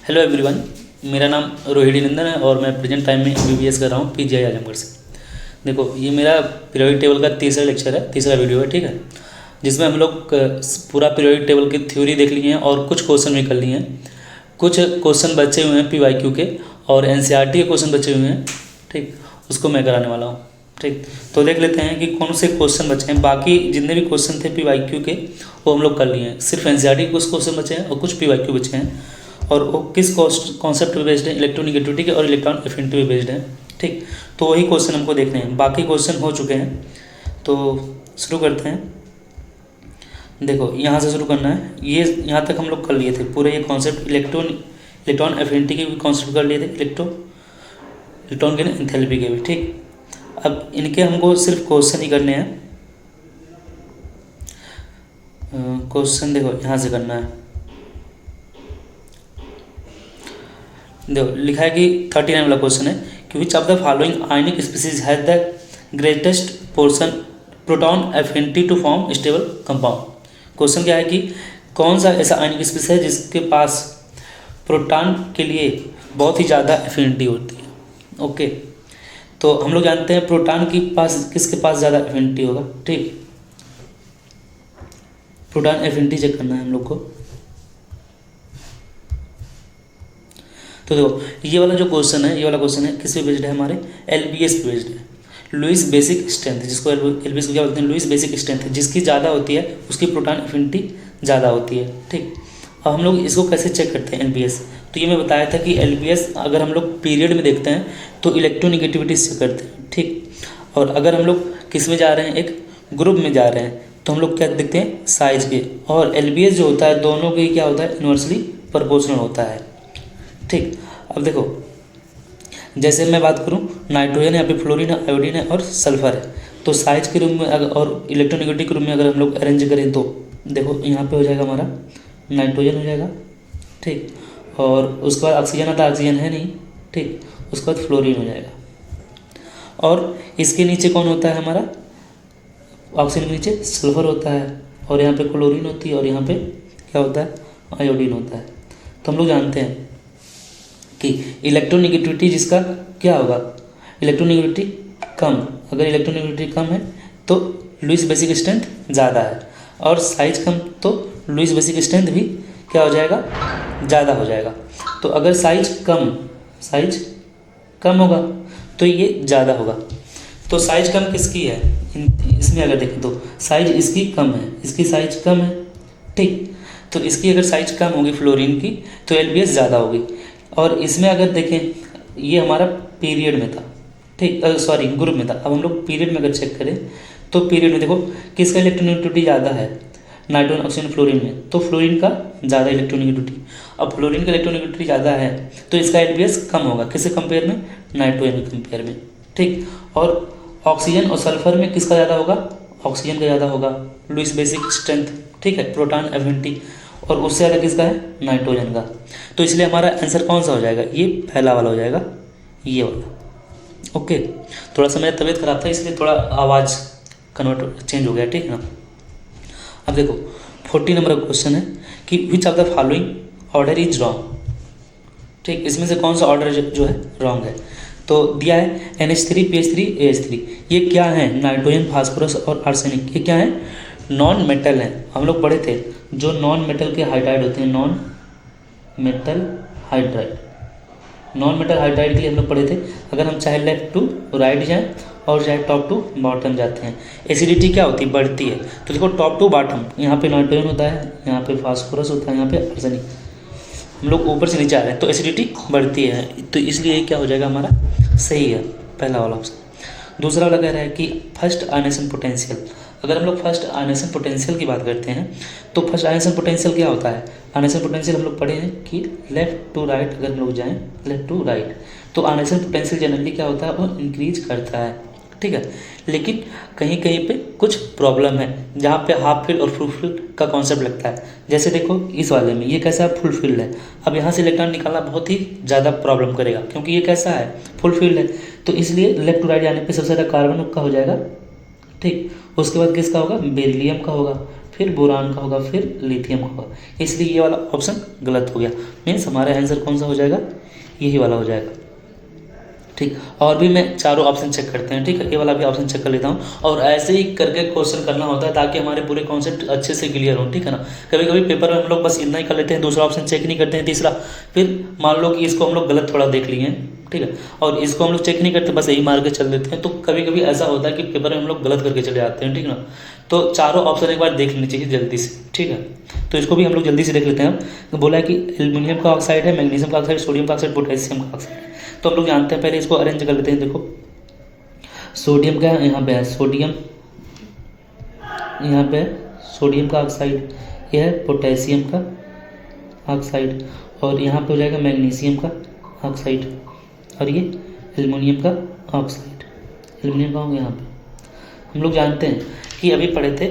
Hello everyone, मेरा नाम रोहिणी नंदन है और मैं प्रेजेंट टाइम में एमबीबीएस कर रहा हूँ पीजीआई आजमगढ़ से। देखो, ये मेरा पीरियोडिक टेबल का तीसरा लेक्चर है, तीसरा वीडियो है, ठीक है, जिसमें हम लोग पूरा पीरियोडिक टेबल की थ्योरी देख लिए हैं और कुछ क्वेश्चन भी कर लिए हैं। कुछ क्वेश्चन बचे हुए हैं पीवाईक्यू के और एनसीईआरटी के क्वेश्चन बचे हुए हैं, ठीक, उसको मैं कराने वाला हूँ। ठीक, तो देख लेते हैं कि कौन से क्वेश्चन बचे हैं। बाकी जितने भी क्वेश्चन थे पीवाईक्यू के वो हम लोग कर लिए हैं, सिर्फ एनसीईआरटी के कुछ क्वेश्चन बचे हैं और कुछ पीवाईक्यू बचे हैं, और वो किस कॉन्सेप्ट पे बेस्ड है, इलेक्ट्रोनिगेटिविटी के और इलेक्ट्रॉन एफिनिटी पे बेस्ड है। ठीक, तो वही क्वेश्चन हमको देखने हैं, बाकी क्वेश्चन हो चुके हैं। तो शुरू करते हैं। देखो, यहाँ से शुरू करना है। ये यहाँ तक हम लोग कर लिए थे पूरे ये कॉन्सेप्ट, इलेक्ट्रॉन एफिनिटी के भी कॉन्सेप्ट कर लिए थे, इलेक्ट्रॉन के एंथैल्पी के भी। ठीक, अब इनके हमको सिर्फ क्वेश्चन ही करने हैं। क्वेश्चन देखो यहाँ से करना है। देखो लिखा है कि 39 वाला क्वेश्चन है कि which of the following ionic species has the greatest portion proton affinity to form stable compound. Question क्या है कि कौन सा ऐसा आयनिक स्पीसीज है जिसके पास प्रोटॉन के लिए बहुत ही ज़्यादा एफिनिटी होती है। ओके, तो हम लोग जानते हैं प्रोटॉन के पास किसके पास ज़्यादा एफिनिटी होगा। ठीक, प्रोटॉन एफिनिटी चेक करना है हम लोग को। तो देखो, ये वाला जो क्वेश्चन है, ये वाला क्वेश्चन है किस पे बेस्ड है, हमारे एलबीएस पे बेस्ड है। लुईस बेसिक स्ट्रेंथ, जिसको एलबीएस को क्या बोलते हैं, लुईस बेसिक स्ट्रेंथ, जिसकी ज़्यादा होती है उसकी प्रोटॉन एफिनिटी ज़्यादा होती है। ठीक, अब हम लोग इसको कैसे चेक करते हैं एलबीएस। तो ये मैं बताया था कि एलबीएस अगर हम लोग पीरियड में देखते हैं तो इलेक्ट्रोनिगेटिविटी से करते हैं। ठीक, और अगर हम लोग किस में जा रहे हैं, एक ग्रुप में जा रहे हैं, तो हम लोग क्या देखते हैं, साइज के। और एलबीएस जो होता है दोनों के क्या होता है, इन्वर्सली प्रोपोर्शनल होता है। ठीक, अब देखो जैसे मैं बात करूं, नाइट्रोजन है, यहाँ पे फ्लोरीन है, आयोडीन है और सल्फर है। तो साइज के रूप में अगर और इलेक्ट्रोनिगेटिविटी के रूप में अगर हम लोग अरेंज करें तो देखो यहाँ पे हो जाएगा हमारा नाइट्रोजन हो जाएगा। ठीक, और उसके बाद ऑक्सीजन आता है, ऑक्सीजन है नहीं। ठीक, उसके बाद फ्लोरीन हो जाएगा। और इसके नीचे कौन होता है हमारा, ऑक्सीजन के नीचे सल्फर होता है, और यहाँ पे क्लोरीन होती है, और यहाँ पे क्या होता है, आयोडीन होता है। तो हम लोग जानते हैं कि इलेक्ट्रोनिगेटिविटी जिसका क्या होगा, इलेक्ट्रोनिगेटिविटी कम, अगर इलेक्ट्रोनिगेटिविटी कम है तो लुईस बेसिक स्ट्रेंथ ज़्यादा है, और साइज कम तो लुईस बेसिक स्ट्रेंथ भी क्या हो जाएगा, ज़्यादा हो जाएगा। तो अगर साइज कम होगा तो ये ज़्यादा होगा। तो साइज कम किसकी है, इसमें अगर देखें तो साइज इसकी कम है, इसकी साइज कम है। ठीक, तो इसकी अगर साइज कम होगी फ्लोरीन की तो एलबीएस ज़्यादा होगी। और इसमें अगर देखें, ये हमारा पीरियड में था, ठीक, सॉरी ग्रुप में था। अब हम लोग पीरियड में अगर चेक करें तो पीरियड में देखो किसका इलेक्ट्रोनिगेटिविटी ज़्यादा है, नाइट्रोजन ऑक्सीजन फ्लोरीन में, तो फ्लोरीन का ज़्यादा इलेक्ट्रोनिगेटिविटी। अब फ्लोरीन का इलेक्ट्रोनिगेटिविटी ज़्यादा है तो इसका एलबीएस कम होगा, किससे कंपेयर में, नाइट्रोजन के कंपेयर में। ठीक, और ऑक्सीजन और सल्फर में किसका ज़्यादा होगा, ऑक्सीजन का ज़्यादा होगा, लुईस बेसिक स्ट्रेंथ, ठीक है, प्रोटॉन एफिनिटी, और उससे ज़्यादा किसका है, नाइट्रोजन का। तो इसलिए हमारा आंसर कौन सा हो जाएगा, ये पहला वाला हो जाएगा, ये वाला। ओके, थोड़ा सा मेरा तबीयत खराब था इसलिए थोड़ा आवाज़ कन्वर्ट चेंज हो गया, ठीक है ना। अब देखो 40 नंबर का क्वेश्चन है कि which of the following order is wrong. ठीक, इसमें से कौन सा ऑर्डर जो है रॉन्ग है। तो दिया है NH3 PH3 AH3, ये क्या है, नाइट्रोजन, फास्फोरस और आर्सेनिक, ये क्या है, नॉन मेटल है। हम लोग पढ़े थे जो नॉन मेटल के हाइड्राइड होते हैं, नॉन मेटल हाइड्राइड के लिए हम लोग पढ़े थे। अगर हम चाहे लेफ्ट टू राइट जाएं और चाहे टॉप टू बॉटम जाते हैं, एसिडिटी क्या होती है, बढ़ती है। तो देखो टॉप टू बॉटम, यहाँ पे नाइट्रोजन होता है, यहाँ पे फास्फोरस होता है, यहाँ पे आर्सेनिक, हम लोग ऊपर से नीचे आ रहे हैं तो एसिडिटी बढ़ती है। तो इसलिए क्या हो जाएगा हमारा, सही है पहला वाला ऑप्शन। दूसरा वाला कह रहा है कि फर्स्ट आयनेशन पोटेंशियल। अगर हम लोग फर्स्ट आयनेशन पोटेंशियल की बात करते हैं तो फर्स्ट आयनेशन पोटेंशियल क्या होता है, आयनेशन पोटेंशियल हम लोग पढ़े हैं कि लेफ्ट टू राइट अगर हम लोग जाएँ, लेफ्ट टू राइट, तो आयनेशन पोटेंशियल जनरली क्या होता है, वो इंक्रीज करता है। ठीक है, लेकिन कहीं कहीं पे कुछ प्रॉब्लम है जहाँ पे हाफ फील्ड और फुल फील्ड का कॉन्सेप्ट लगता है। जैसे देखो इस वाले में ये कैसा है, फुल फील्ड है। अब यहाँ से इलेक्ट्रॉन निकालना बहुत ही ज़्यादा प्रॉब्लम करेगा क्योंकि ये कैसा है, फुल फील्ड है। तो इसलिए लेफ्ट टू राइट जाने पे सबसे ज़्यादा कार्बन का हो जाएगा। ठीक, उसके बाद किसका होगा, बेरिलियम का होगा। फिर बोरान का होगा, फिर लिथियम का होगा, इसलिए ये वाला ऑप्शन गलत हो गया। मीन्स हमारा आंसर कौन सा हो जाएगा, यही वाला हो जाएगा। ठीक, और भी मैं चारों ऑप्शन चेक करते हैं। ठीक है, ये वाला भी ऑप्शन चेक कर लेता हूँ, और ऐसे ही करके क्वेश्चन करना होता है ताकि हमारे पूरे कॉन्सेप्ट अच्छे से क्लियर हो। ठीक है ना, कभी कभी पेपर में हम लोग बस इतना ही कर लेते हैं, दूसरा ऑप्शन चेक नहीं करते हैं, तीसरा फिर मान लो कि इसको हम लोग गलत थोड़ा देख लिए हैं, ठीक है, और इसको हम लोग चेक नहीं करते, बस यही मार के चल देते हैं, तो कभी कभी ऐसा होता है कि पेपर में हम लोग गलत करके चले जाते हैं। ठीक है ना, तो चारों ऑप्शन एक बार देख लेनी चाहिए जल्दी से। ठीक है, तो इसको भी हम लोग जल्दी से देख लेते हैं। तो बोला है कि एल्यूमिनियम का ऑक्साइड है, मैग्नीशियम का ऑक्साइड, सोडियम का ऑक्साइड, पोटेशियम का ऑक्साइड। तो हम लोग जानते हैं, पहले इसको अरेंज कर लेते हैं। देखो सोडियम का यहाँ पे है, सोडियम यहाँ पे है, सोडियम का ऑक्साइड, यह है पोटेशियम का ऑक्साइड, और यहाँ पे हो जाएगा मैग्नीशियम का ऑक्साइड, और ये एल्युमिनियम का ऑक्साइड, एल्युमिनियम का होगा यहाँ पे। हम लोग जानते हैं कि अभी पढ़े थे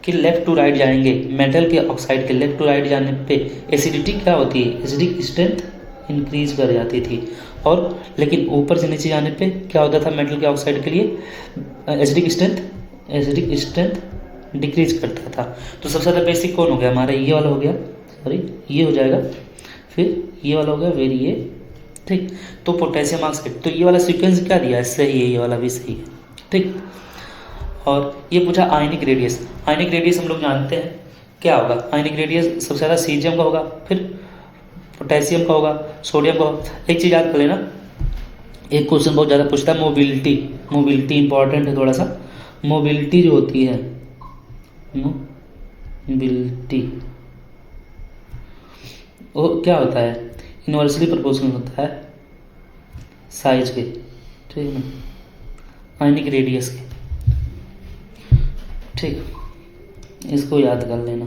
कि लेफ्ट टू राइट जाएंगे, मेटल के ऑक्साइड के लेफ्ट टू राइट जाने पे एसिडिटी क्या होती है, एसिडिक स्ट्रेंथ इंक्रीज कर जाती थी, और लेकिन ऊपर से नीचे जाने पे क्या होता था, मेटल के ऑक्साइड के लिए एसिडिक स्ट्रेंथ डिक्रीज करता था। तो सबसे ज़्यादा बेसिक कौन हो गया हमारा, ये वाला हो गया, सॉरी ये हो जाएगा, फिर ये वाला हो गया, फिर ये, ठीक। तो पोटेशियम ऑक्साइड, तो ये वाला सीक्वेंस क्या दिया है, सही है, ये वाला भी सही है, ठीक। और ये पूछा आयनिक रेडियस, आयनिक रेडियस हम लोग जानते हैं क्या होगा, आयनिक रेडियस सबसे ज़्यादा सीजियम का होगा, फिर पोटेशियम का होगा, सोडियम का होगा। एक चीज़ याद कर लेना, एक क्वेश्चन बहुत ज़्यादा पूछता है, मोबिलिटी, मोबिलिटी इंपॉर्टेंट है थोड़ा सा। मोबिलिटी जो होती है, मोबिलिटी वो क्या होता है, इन्वर्सली प्रोपोर्शनल होता है साइज के, ठीक है ना, आयनिक रेडियस के, ठीक। इसको याद कर लेना,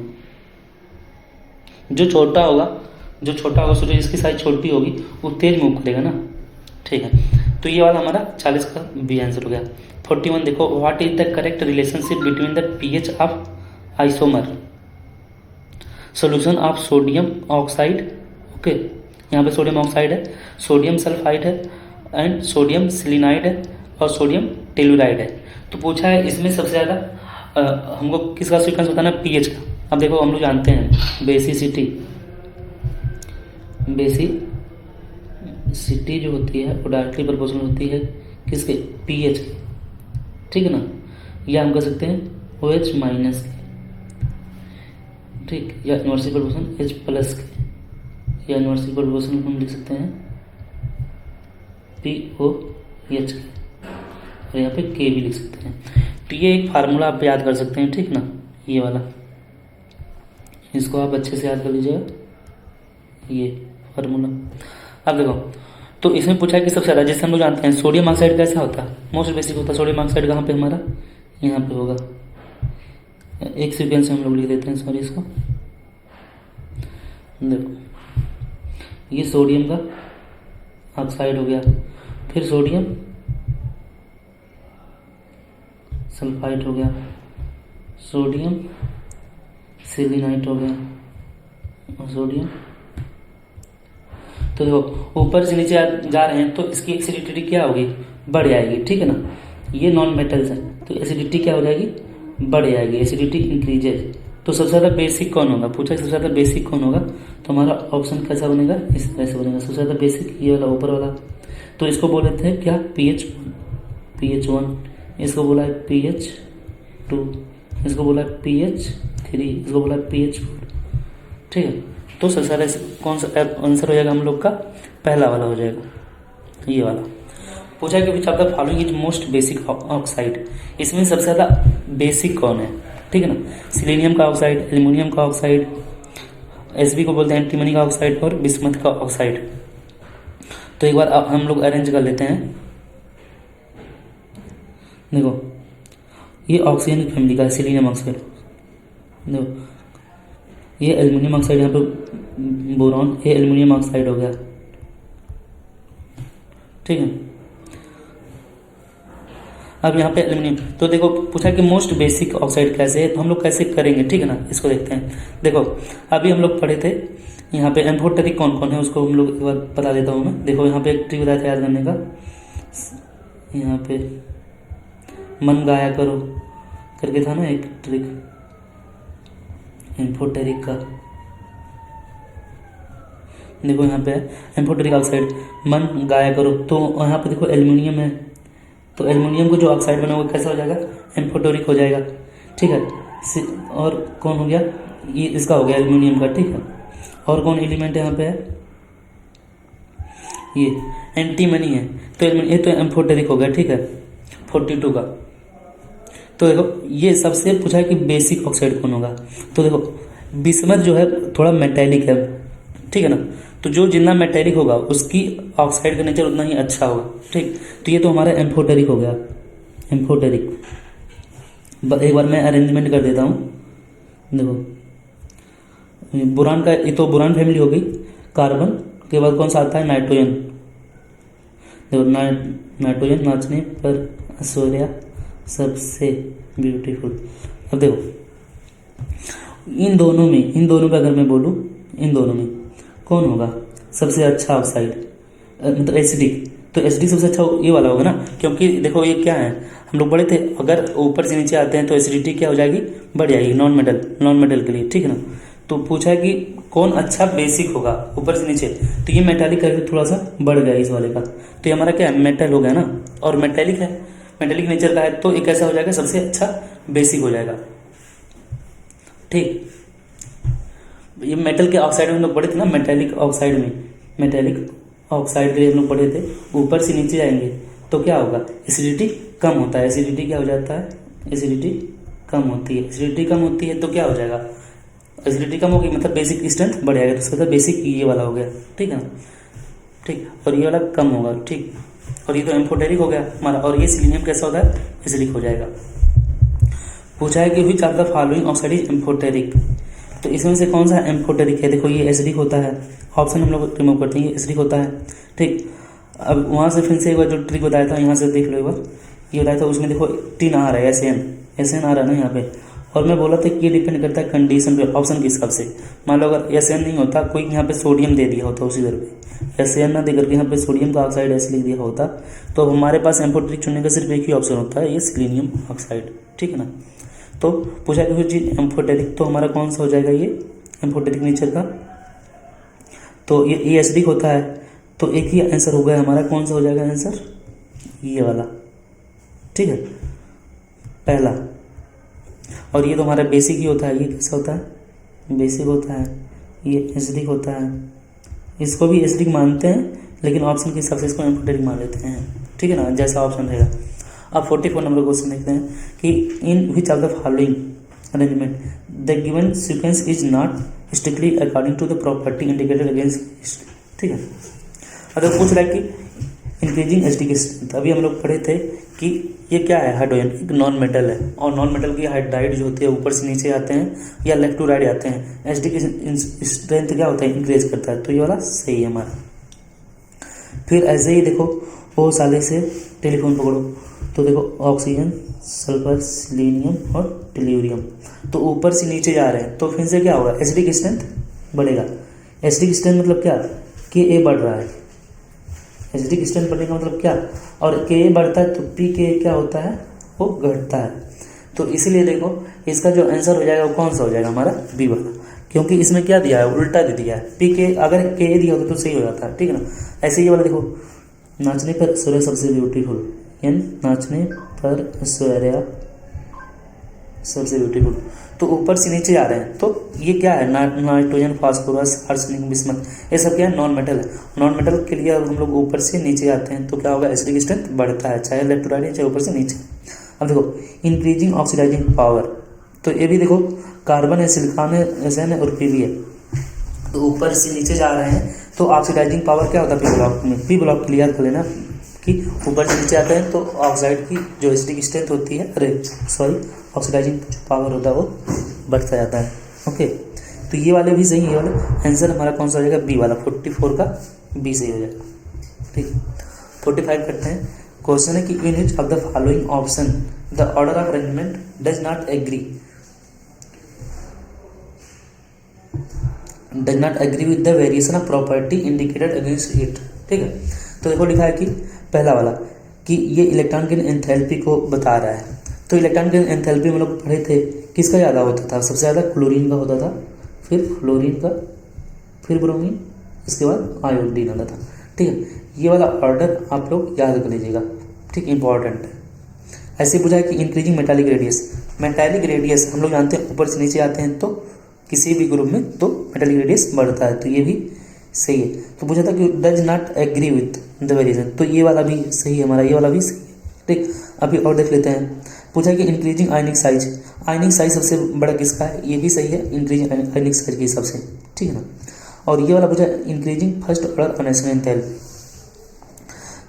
जो छोटा होगा, जो छोटा होगा सोचो जिसकी साइज छोटी होगी वो तेज मूव करेगा ना, ठीक है। तो ये वाला हमारा 40 का बी आंसर हो गया। 41 देखो, what is the correct relationship between the pH of isomer solution of sodium oxide, okay, यहाँ पे सोडियम ऑक्साइड है, सोडियम सल्फाइड है, एंड सोडियम सिलिनाइड है, और सोडियम टेलुराइड है। तो पूछा है इसमें सबसे ज़्यादा हमको किसका सीक्वेंस बताना है, पीएच का। अब देखो हम लोग जानते हैं बेसिसिटी, बेसिसिटी जो होती है वो डायरेक्टली प्रोपोर्शनल होती है किसके, पीएच के, ठीक है ना, या हम कह सकते हैं OH माइनस के, ठीक, या इनवर्सली प्रोपोर्शनल H प्लस के, या इनवर्सली प्रोपोर्शनल हम लिख सकते हैं POH के, और यहाँ पे K भी लिख सकते हैं। तो ये एक फार्मूला आप याद कर सकते हैं, ठीक ना, ये वाला, इसको आप अच्छे से याद कर लीजिएगा, ये फार्मूला। अब देखो, तो इसमें पूछा है कि सबसे ज़्यादा, जैसे हम लोग जानते हैं सोडियम ऑक्साइड कैसा होता है, मोस्ट बेसिक होता है। सोडियम ऑक्साइड कहाँ पे हमारा, यहाँ पे होगा, एक सीक्वेंस में हम लोग लिख देते हैं, सॉरी इसको देखो, ये सोडियम का ऑक्साइड हो गया, फिर सोडियम सल्फाइड हो गया, सोडियम सिलिनाइट हो गया, और सोडियम, तो देखो ऊपर से नीचे जा रहे हैं तो इसकी एसिडिटी क्या होगी, बढ़ जाएगी, ठीक है ना। ये नॉन मेटल्स है तो एसिडिटी क्या हो जाएगी, बढ़ जाएगी, एसिडिटी इंक्रीजेज। तो सबसे ज़्यादा बेसिक कौन होगा, पूछा सबसे ज़्यादा बेसिक कौन होगा, तो हमारा ऑप्शन कैसा बनेगा, इस तरह से बनेगा, सबसे ज़्यादा बेसिक ये वाला ऊपर वाला। तो इसको बोले थे क्या, pH1, इसको बोला है pH2, इसको बोला है pH3, इसको बोला है pH4, ठीक है। तो सबसे ज़्यादा कौन सा आंसर हो जाएगा हम लोग का, पहला वाला हो जाएगा, ये वाला। पूछा कि which of the following is most basic oxide, इसमें सबसे ज़्यादा बेसिक कौन है, ठीक है ना, सिलेनियम का ऑक्साइड, एल्युमिनियम का ऑक्साइड, Sb को बोलते हैं एंटीमनी का ऑक्साइड, और बिस्मथ का ऑक्साइड। तो एक बार हम लोग अरेंज कर लेते हैं। देखो ये ऑक्सीजन की फैमिली का है, सिलेनियम ऑक्साइड, देखो ये एल्युमिनियम ऑक्साइड, यहाँ पे बोरॉन, ये एल्युमिनियम ऑक्साइड हो गया, ठीक है। अब यहाँ पे एल्युमिनियम, तो देखो पूछा कि मोस्ट बेसिक ऑक्साइड कैसे है, तो हम लोग कैसे करेंगे, ठीक है ना, इसको देखते हैं। देखो अभी हम लोग पढ़े थे यहाँ पे एम्फोटेरिक कौन कौन है, उसको हम लोग एक बार बता देता हूँ मैं। देखो यहाँ पे एक ट्रिक बताया था याद करने का, यहाँ पे मन गाया करो करके था ना एक ट्रिक, एम्फोटेरिक का देखो यहाँ पे है एम्फोटेरिक ऑक्साइड, मन गाया करो, तो यहाँ पे देखो एल्युमिनियम है, तो एल्युमिनियम को जो ऑक्साइड बना वो कैसा हो जाएगा, एम्फोटेरिक हो जाएगा। ठीक है, और कौन हो गया, ये इसका हो गया एल्युमिनियम का। ठीक है, और कौन एलिमेंट यहाँ पे है, ये एंटीमनी है, तो ये तो एम्फोटेरिक हो गया। ठीक है, 42 का। तो देखो ये सबसे पूछा है कि बेसिक ऑक्साइड कौन होगा, तो देखो बिस्मथ जो है थोड़ा मेटेलिक है, ठीक है ना, तो जो जितना मेटेलिक होगा उसकी ऑक्साइड का नेचर उतना ही अच्छा होगा। ठीक, तो ये तो हमारा एम्फोटेरिक हो गया, एम्फोटेरिक। एक बार मैं अरेंजमेंट कर देता हूँ, देखो बोरान का, ये तो बोरान फैमिली हो गई, कार्बन के बाद कौन सा आता है, नाइट्रोजन। देखो नाइट्रोजन नाचने पर ऐश्वर्या सबसे ब्यूटीफुल। अब देखो इन दोनों पे अगर मैं बोलूँ, इन दोनों में कौन होगा सबसे अच्छा ऑक्साइड, मतलब एसिडिक, तो एसिडिक सबसे अच्छा ये वाला होगा ना, क्योंकि देखो ये क्या है, हम लोग पढ़े थे अगर ऊपर से नीचे आते हैं तो एसिडिटी क्या हो जाएगी, बढ़ जाएगी, नॉन मेटल के लिए। ठीक है ना, तो पूछा है कि कौन अच्छा बेसिक होगा ऊपर से नीचे, तो ये मेटालिक करके थोड़ा सा बढ़ गया इस वाले का, तो ये हमारा क्या है, मेटल हो गया ना, और मेटेलिक है, मेटेलिक नेचर का है, तो ये कैसा हो जाएगा, सबसे अच्छा बेसिक हो जाएगा। ठीक, ये मेटल के ऑक्साइड में हम लोग पढ़े थे ना, मेटेलिक ऑक्साइड के लिए हम लोग पढ़े थे, ऊपर से नीचे जाएंगे तो क्या होगा, एसिडिटी कम होता है, एसिडिटी क्या हो जाता है, एसिडिटी कम होती है, एसिडिटी कम होती है तो क्या हो जाएगा, एसिडिटी कम होगी मतलब बेसिक स्ट्रेंथ बढ़ जाएगा, तो उसका मतलब बेसिक ये वाला हो गया। ठीक है ना, ठीक, और ये वाला कम होगा। ठीक, और ये तो एम्फोटेरिक हो गया हमारा, और ये सिलीनियम कैसा होता है, एसिडिक हो जाएगा। पूछा है कि which of the following oxide is amphoteric, तो इसमें से कौन सा एम्फोटेरिक है, देखो ये एसिडिक होता है, ऑप्शन हम लोग रिमूव करते हैं, ये एसिडिक होता है। ठीक, अब वहाँ से फिर से एक बार जो ट्रिक बताया था यहाँ से देख लो एक बार, ये बताया था उसमें देखो 3 आ रहा है, एस एन आ रहा है ना यहाँ पे, और मैं बोला था कि ये डिपेंड करता है कंडीशन पे, ऑप्शन के हिसाब से। मान लो अगर एस एन नहीं होता, कोई यहाँ पे सोडियम दे दिया होता उसी दर पे, एस एन ना दे करके यहाँ पे सोडियम का ऑक्साइड ऐसे लिख दिया होता, तो हमारे पास एम्फोटेरिक चुनने का सिर्फ एक ही ऑप्शन होता है, ये सिलीनियम ऑक्साइड। ठीक है ना, तो पूछा कि जी एम्फोटेरिक, तो हमारा कौन सा हो जाएगा, ये एम्फोटेरिक नेचर का, तो ये एसिडिक होता है, तो एक ही आंसर होगा हमारा, कौन सा हो जाएगा आंसर, ये वाला। ठीक है, पहला, और ये तो हमारा बेसिक ही होता है, ये कैसा होता है, बेसिक होता है, ये एसिडिक होता है, इसको भी एसिडिक मानते हैं लेकिन ऑप्शन के हिसाब से इसको एम्फोटेरिक मान लेते हैं। ठीक है ना, जैसा ऑप्शन रहेगा। अब 44 नंबर क्वेश्चन देखते हैं कि in which of the following arrangement the given sequence is not strictly according to the property indicated against. ठीक है, अगर पूछ रहा है कि इंक्रीजिंग एसिडिक स्ट्रेंथ, अभी हम लोग पढ़े थे कि ये क्या है, हाइड्रोजन एक नॉन मेटल है, और नॉन मेटल की हाइड्राइड जो होती है ऊपर से नीचे आते हैं या लेफ्ट टू राइट आते हैं, एसिडिक स्ट्रेंथ क्या होता है, इंक्रीज करता है, तो ये वाला सही है हमारा। फिर ऐसे ही देखो वो साले से टेलीफोन पकड़ो, तो देखो ऑक्सीजन, सल्फर, सिलीनियम और टेल्यूरियम, तो ऊपर से नीचे जा रहे हैं, तो फिर से क्या होगा, एसिडिक स्ट्रेंथ बढ़ेगा। एसिडिक स्ट्रेंथ मतलब क्या, कि ए बढ़ रहा है, एसिडिक स्ट्रेंथ बढ़ने का मतलब क्या, और के ए बढ़ता है तो पी के क्या होता है, वो घटता है, तो इसीलिए देखो इसका जो आंसर हो जाएगा वो कौन सा हो जाएगा, हमारा बी वाला, क्योंकि इसमें क्या दिया है, उल्टा दे दिया है, पी के अगर के ए दिया होता तो सही हो जाता है। ठीक है ना, ऐसे ये वाला देखो, नाचने पर ऐश्वर्या सबसे ब्यूटीफुल, नाचने पर ऐश्वर्या सबसे ब्यूटीफुल, तो ऊपर से नीचे आ रहे हैं, तो ये क्या है, नाइट्रोजन, फास्फोरस, आर्सेनिक, बिस्मथ, ये सब क्या है, नॉन मेटल है। नॉन मेटल के लिए हम लोग ऊपर से नीचे आते हैं तो क्या होगा, एसिडिक स्ट्रेंथ बढ़ता है, चाहे लेफ्ट टू राइट चाहे ऊपर से नीचे। अब देखो इंक्रीजिंग ऑक्सीडाइजिंग पावर, तो ये भी देखो कार्बन है, सिलिकॉन है, एसएन है और पीवी है, तो ऊपर से नीचे जा रहे हैं तो ऑक्सीडाइजिंग पावर क्या होता है, पी ब्लॉक में, पी ब्लॉक क्लियर कर लेना कि ऊपर से नीचे आते हैं तो ऑक्साइड की जो एसिडिक स्ट्रेंथ होती है, ऑक्सीडाइजिंग पावर होता है वो बढ़ता जाता है। ओके, तो ये वाले भी सही है, ये वाले आंसर हमारा कौन सा हो जाएगा, बी वाला, 44 का बी सही हो जाएगा। ठीक, 45 करते हैं। क्वेश्चन है कि in which of the following option the order of arrangement does not agree with the variation of property indicated against it. ठीक है, तो देखो लिखा है कि पहला वाला कि ये इलेक्ट्रॉन की एंथैल्पी को बता रहा है, तो इलेक्ट्रॉन के एंथैल्पी हम लोग पढ़े थे, किसका ज़्यादा होता था? सबसे ज़्यादा क्लोरीन का होता था, फिर फ्लोरीन का, फिर ब्रोमीन, इसके बाद आयोडीन आता था। ठीक है, ये वाला ऑर्डर आप लोग याद कर लीजिएगा। ठीक, इंपॉर्टेंट है। ऐसे पूछा है कि increasing metallic radius, metallic radius हम लोग जानते हैं ऊपर से नीचे आते हैं तो किसी भी ग्रुप में तो मेटालिक रेडियस बढ़ता है, तो ये भी सही है। तो पूछा था कि does not agree with the variation, तो ये वाला भी सही है, हमारा ये वाला भी सही है। ठीक, अभी और देख लेते हैं। पूछा है कि इंक्रीजिंग आयनिक साइज, आयनिक साइज सबसे बड़ा किसका है? ये भी सही है, इंक्रीजिंग आयनिक साइज के हिसाब से। ठीक है ना। और ये वाला पूछा increasing first order ionisation enthalpy,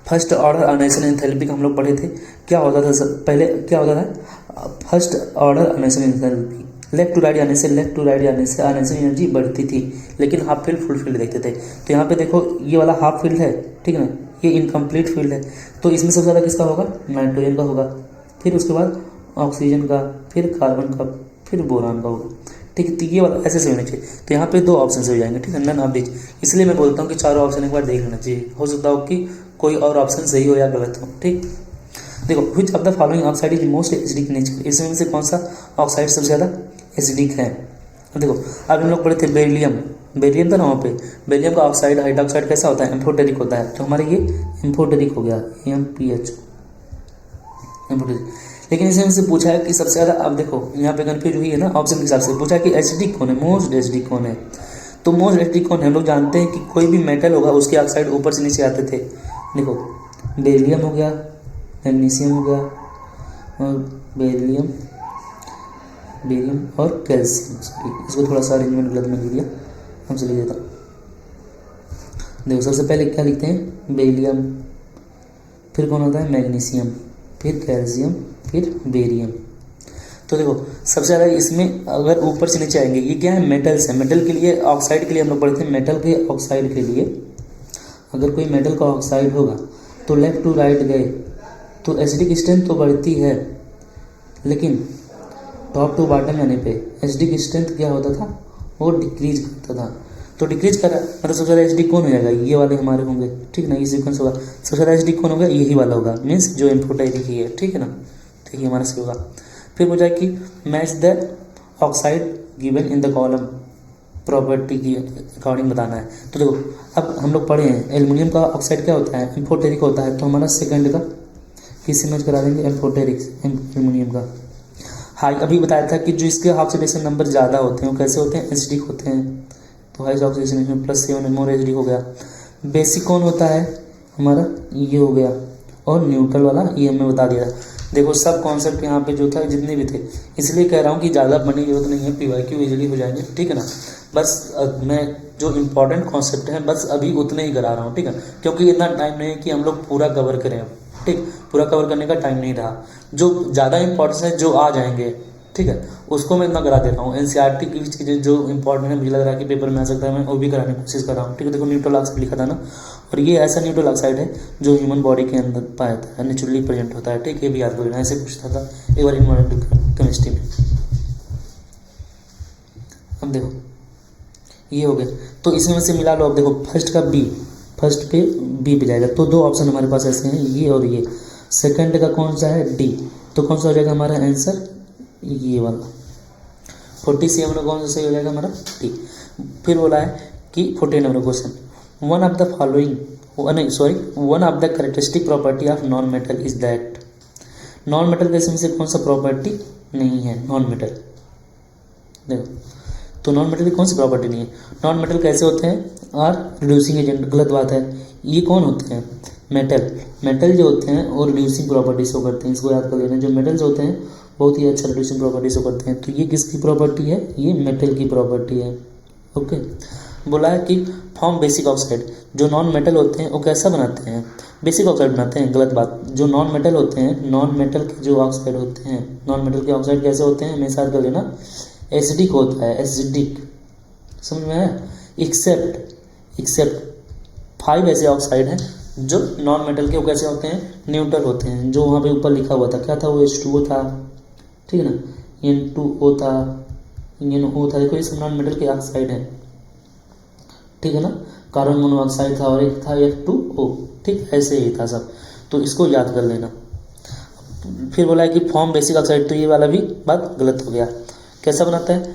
first order ionisation enthalpy का हम लोग पढ़े थे। क्या होता था पहले, क्या होता था? First order ionisation enthalpy, left to right जाने से अनएशन एनर्जी बढ़ती थी, लेकिन हाफ फील्ड फुल फील्ड देखते थे। तो यहाँ पे देखो ये वाला हाफ फील्ड है, ठीक है ना, ये इनकम्प्लीट फील्ड है, तो इसमें सबसे ज़्यादा किसका होगा? नाइट्रोजन का होगा, फिर उसके बाद ऑक्सीजन का, फिर कार्बन का, फिर बोरान का होगा। ठीक है, तो ये वाला ऐसे होना चाहिए। तो यहाँ पे दो ऑप्शन हो जाएंगे। ठीक है, नन ऑफ दिस, इसलिए मैं बोलता हूँ कि चारों ऑप्शन एक बार देख लेना चाहिए, हो सकता हो कि कोई और ऑप्शन सही हो या गलत हो। ठीक, देखो विच of the following oxide is most acidic nature, इसमें से कौन सा ऑक्साइड सबसे ज़्यादा एसिडिक है? देखो अब हम लोग पढ़े थे बेरिलियम, बेरिलियम था ना वहाँ पे, बेरिलियम का ऑक्साइड हाइड्रोक्साइड कैसा होता है? एम्फोटेरिक होता है, तो हमारे ये एम्फोटेरिक हो गया, MPH एम्फोटेरिक। लेकिन इसमें से पूछा है कि सबसे ज़्यादा, अब देखो यहाँ पे कन्फ्यूज हुई है ना, ऑप्शन के हिसाब से पूछा है कि एसिडिक कौन है, मोस्ट एसिडिक कौन है? तो मोस्ट एसिडिक कौन है? हम लोग जानते हैं कि कोई भी मेटल होगा उसके ऑक्साइड ऊपर से नीचे आते थे। देखो बेरिलियम हो गया, मैग्नीशियम हो गया, और बेरिलियम और कैल्शियम, इसको थोड़ा सा अरेंजमेंट गलत में लिख दिया, हमसे लिख देता। देखो सबसे पहले क्या लिखते हैं? बेरिलियम, फिर कौन होता है? मैग्नीशियम, फिर कैल्शियम, फिर बेरियम। तो देखो सबसे ज़्यादा इसमें अगर ऊपर से नीचे आएंगे, ये क्या है? मेटल्स है। मेटल के लिए ऑक्साइड के लिए हम लोग पढ़ते हैं, मेटल के ऑक्साइड के लिए अगर कोई मेटल का ऑक्साइड होगा तो लेफ्ट टू राइट गए तो एसिडिक स्ट्रेंथ तो बढ़ती है, लेकिन टॉप टू बॉटम जाने पे एसिडिक स्ट्रेंथ क्या होता था? वो डिक्रीज करता था। तो डिक्रीज कर रहा है मतलब सबसे ज़्यादा एसिडिक कौन हो जाएगा? ये वाले हमारे होंगे। ठीक ना, ये सीक्वेंस होगा, सबसे ज़्यादा एसिडिक कौन होगा? यही वाला होगा, मीन्स जो एम्फोटेरिक ही है। ठीक है ना, ठीक है, हमारा सही होगा। फिर मुझे कि match the oxide given in the column property की अकॉर्डिंग बताना है। तो देखो अब हम लोग पढ़े हैं एल्युमिनियम का ऑक्साइड क्या होता है? एम्फोटेरिक होता है, तो हमारा सेकंड का किससे मैच करा देंगे? एम्फोटेरिक, एल्युमिनियम का। हाई अभी बताया था कि जो इसके ऑक्सीडेशन नंबर ज़्यादा होते हैं वो कैसे होते हैं? एसिडिक होते हैं, तो हाई ऑक्सीडेशन इसमें +7 मोर एसिडिक हो गया। बेसिक कौन होता है हमारा? ये हो गया, और न्यूट्रल वाला ये हमें बता दिया। देखो सब कॉन्सेप्ट यहाँ पे जो था जितने भी थे, इसलिए कह रहा हूँ कि ज़्यादा पढ़ने की जरूरत नहीं है, PYQ इजीली हो जाएंगे। ठीक है ना, बस मैं जो इम्पोर्टेंट कॉन्सेप्ट है बस अभी उतने ही करा रहा हूँ। ठीक है, क्योंकि इतना टाइम नहीं है कि हम लोग पूरा कवर करें। ठीक, पूरा कवर करने का टाइम नहीं रहा, जो ज़्यादा इंपॉर्टेंस है जो आ जाएंगे, ठीक है, उसको मैं इतना करा देता हूँ। NCERT की चीज़ें जो इंपॉर्टेंट है मुझे लग रहा है कि पेपर में आ सकता है, मैं वो भी कराने की कोशिश कर रहा हूँ। ठीक है, देखो न्यूट्रल ऑक्साइड लिखा था ना, और ये ऐसा न्यूट्रल ऑक्साइड है जो ह्यूमन बॉडी के अंदर पाया जाता है, नेचुरली प्रेजेंट होता है। ठीक है, ये भी याद कर लेना, ऐसे पूछता था एक बार इन्वायरमेंटल केमिस्ट्री में। अब देखो ये हो गया, तो इसमें से मिला लो। अब देखो फर्स्ट का B, फर्स्ट पे B पे जाएगा, तो दो ऑप्शन हमारे पास ऐसे हैं, ये और ये। सेकंड का कौन सा है? D, तो कौन सा हो जाएगा हमारा आंसर? ये वाला 47 नंबर कौन सा सही हो जाएगा हमारा? D। फिर बोला है कि 49 number question, one of the following, one of the characteristic property of non metal is that. Non metal के इसमें से कौन सा प्रॉपर्टी नहीं है? नॉन मेटल, देखो तो नॉन मेटल की कौन सी प्रॉपर्टी नहीं है? नॉन मेटल कैसे होते हैं? आर रिड्यूसिंग एजेंट, गलत बात है। ये कौन होते हैं? मेटल। मेटल जो होते हैं और रिड्यूसिंग प्रॉपर्टी शो करते हैं, इसको याद कर लेना। जो मेटल्स होते हैं बहुत ही अच्छा रिड्यूसिंग प्रॉपर्टी शो करते हैं, तो ये किसकी प्रॉपर्टी है? ये मेटल की प्रॉपर्टी है। ओके, बोला है कि फॉर्म बेसिक ऑक्साइड, जो नॉन मेटल होते हैं वो कैसा बनाते हैं? बेसिक ऑक्साइड बनाते हैं, गलत बात। जो नॉन मेटल होते हैं, नॉन मेटल के जो ऑक्साइड होते हैं, नॉन मेटल के ऑक्साइड कैसे होते हैं हमेशा याद कर लेना, एसिडिक होता है, एसिडिक, समझ में आया? एक्सेप्ट 5 ऐसे ऑक्साइड हैं जो नॉन मेटल के, वो कैसे होते हैं? न्यूट्रल होते हैं। जो वहाँ पे ऊपर लिखा हुआ था क्या था? वो H2O था, ठीक है ना, N2O था, NO था, देखो ये सब नॉन मेटल के ऑक्साइड हैं। ठीक है ना, कार्बन मोनोऑक्साइड था और एक था F2O। ठीक, ऐसे ही था सब, तो इसको याद कर लेना। फिर बोला है कि फॉर्म बेसिक ऑक्साइड, तो ये वाला भी बात गलत हो गया। कैसा बनाता है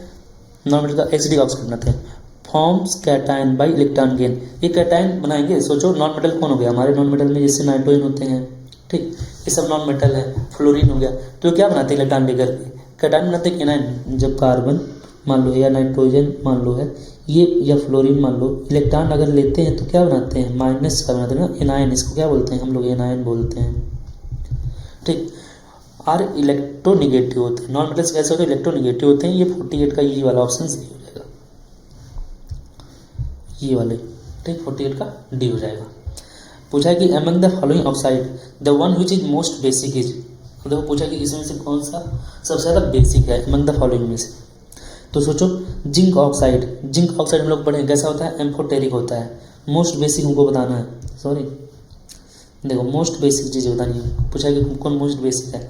नॉन मेटल का, एसिडिक ऑक्साइड बनाते हैं। Forms cation bye electron gain, ये कैटायन बनाएंगे। सोचो नॉन मेटल कौन हो गया हमारे, नॉन मेटल में जैसे नाइट्रोजन होते हैं, ठीक, ये सब नॉन मेटल है। फ्लोरीन हो गया, तो क्या बनाते हैं इलेक्ट्रॉन लेकर के, कैटायन बनाते हैं एनायन। जब कार्बन मान लो या नाइट्रोजन मान लो है ये, या फ्लोरीन मान लो, इलेक्ट्रॉन अगर लेते हैं तो क्या बनाते हैं, माइनस का बनाते हैं ना, एनायन। इसको क्या बोलते हैं हम लोग, एनायन बोलते हैं, ठीक। और इलेक्ट्रोनिगेटिव होते हैं, नॉन मेटल्स कैसे होते हैं, इलेक्ट्रोनिगेटिव होते हैं। ये 48 का ये वाला ऑप्शन सही हो जाएगा, ये वाले, ठीक, 48 का डी हो जाएगा। पूछा है कि among the following oxide the one which is most basic is, देखो पूछा कि इसमें से कौन सा सबसे ज़्यादा बेसिक है अमंग द फॉलोइंग में से। तो सोचो जिंक ऑक्साइड, जिंक ऑक्साइड हम लोग पढ़े कैसा होता है, एम्फोटेरिक होता है। मोस्ट बेसिक हमको बताना है, सॉरी देखो मोस्ट बेसिक चीज़ बतानी है। पूछा कि कौन मोस्ट बेसिक है,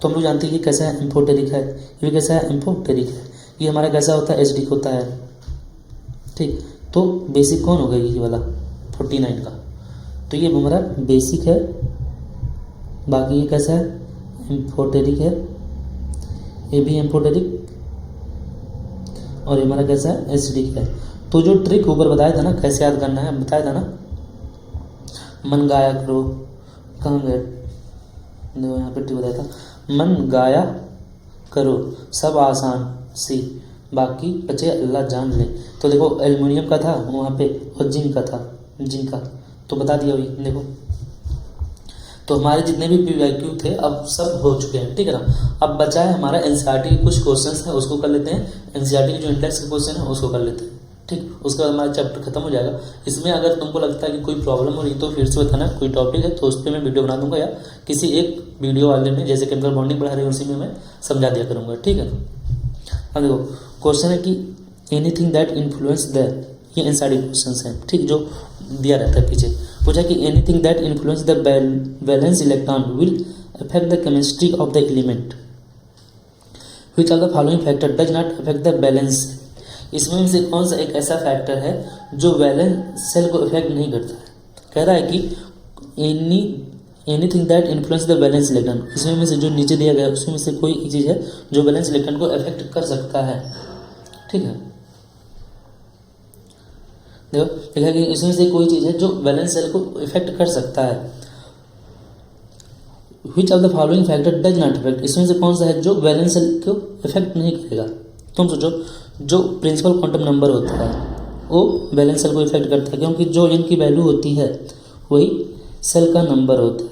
तो हम लोग जानते हैं कि कैसा है, एम्फोटेरिक है। ये कैसा है, एम्फोटेरिक है। ये हमारा कैसा होता है, एसिडिक होता है, ठीक। तो बेसिक कौन होगा, ये वाला 49 का, तो ये हमारा बेसिक है। बाकी ये कैसा है, एम्फोटेरिक है, ये भी एम्फोटेरिक, और ये हमारा कैसा है, एसिडिक है। तो जो ट्रिक ऊपर बताया था ना कैसे याद करना है, बताया था ना, मन गाया करो, कहाँ गए, देखो यहाँ पे ट्रिक बताया था, मन गाया करो सब आसान सी, बाकी बचे अल्लाह जान ले। तो देखो एल्युमिनियम का था वहाँ पे, और जिंक का था, जिंक का तो बता दिया अभी। देखो तो हमारे जितने भी PYQ थे अब सब हो चुके हैं, ठीक है ना। अब बचा है हमारा NCERT के कुछ क्वेश्चंस है, उसको कर लेते हैं। NCERT के जो इंडेक्स के क्वेश्चन है उसको कर लेते हैं, ठीक। उसके बाद हमारा चैप्टर खत्म हो जाएगा। इसमें अगर तुमको लगता है कि कोई प्रॉब्लम हो रही तो फिर से बताना, कोई टॉपिक है तो उस पर मैं वीडियो बना दूंगा, या किसी एक वीडियो वाले में जैसे केमिकल बॉन्डिंग पढ़ा रहे हैं उसी में मैं समझा दिया करूँगा, ठीक है। अब देखो क्वेश्चन है कि एनीथिंग दैट इन्फ्लुएंस द, ये NCERT क्वेश्चन है, ठीक, जो दिया रहता है पीछे। पूछा कि anything that influence the valence electron will affect the chemistry of the element, which of the following factor does not affect the balance. इसमें से कौन सा एक ऐसा फैक्टर है जो वैलेंस सेल को इफेक्ट नहीं करता है। कह रहा है कि anything that influence the valence electron, इसमें में से जो नीचे दिया गया उसमें से कोई एक चीज़ है जो वैलेंस इलेक्ट्रॉन को अफेक्ट कर सकता है, ठीक है। देखो लिखा कि इसमें से कोई चीज़ है जो वैलेंस सेल को इफेक्ट कर सकता है। Which of the following factor does not effect, इसमें से कौन सा है जो वैलेंस सेल को इफेक्ट नहीं करेगा। तुम सोचो जो प्रिंसिपल क्वांटम नंबर होता है वो वैलेंस सेल को इफेक्ट करता है, क्योंकि जो n की वैल्यू होती है वही सेल का नंबर होता है।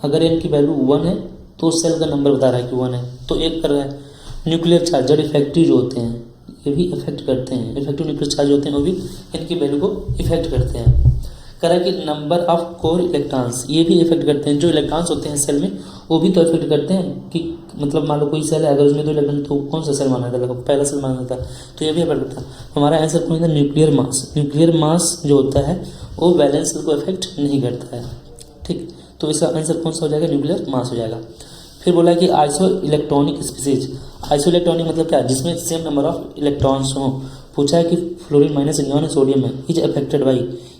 अगर n की वैल्यू 1 है तो सेल का नंबर बता रहा है कि 1 है, तो 1 कर रहा है। न्यूक्लियर चार्ज जो इफेक्टिव जो होते हैं ये भी इफेक्ट करते हैं, इफेक्टिव न्यूक्लियर चार्ज होते हैं वो भी इनकी वैल्यू को इफेक्ट करते हैं। कह रहा है कि नंबर ऑफ कोर इलेक्ट्रॉन्स, ये भी इफेक्ट करते हैं। जो इलेक्ट्रॉन्स होते हैं सेल में वो भी तो इफेक्ट करते हैं कि मतलब मान लो कोई सेल है अगर उसमें 2 इलेक्ट्रॉन तो कौन सा सेल माना जाता है, पहला सेल माना जाता है, तो ये भी इफेक्ट करता है। हमारा आंसर कौन है, न्यूक्लियर मास। न्यूक्लियर मास जो होता है वो वैलेंस सेल को इफेक्ट नहीं करता है, ठीक। तो इसका आंसर कौन सा हो जाएगा, न्यूक्लियर मास हो जाएगा। फिर बोला कि iso electronic species, iso electronic मतलब क्या, जिसमें सेम नंबर ऑफ इलेक्ट्रॉन्स हों। पूछा है कि फ्लोरीन माइनस नियॉन सोडियम है, इज अफेक्टेड बाई,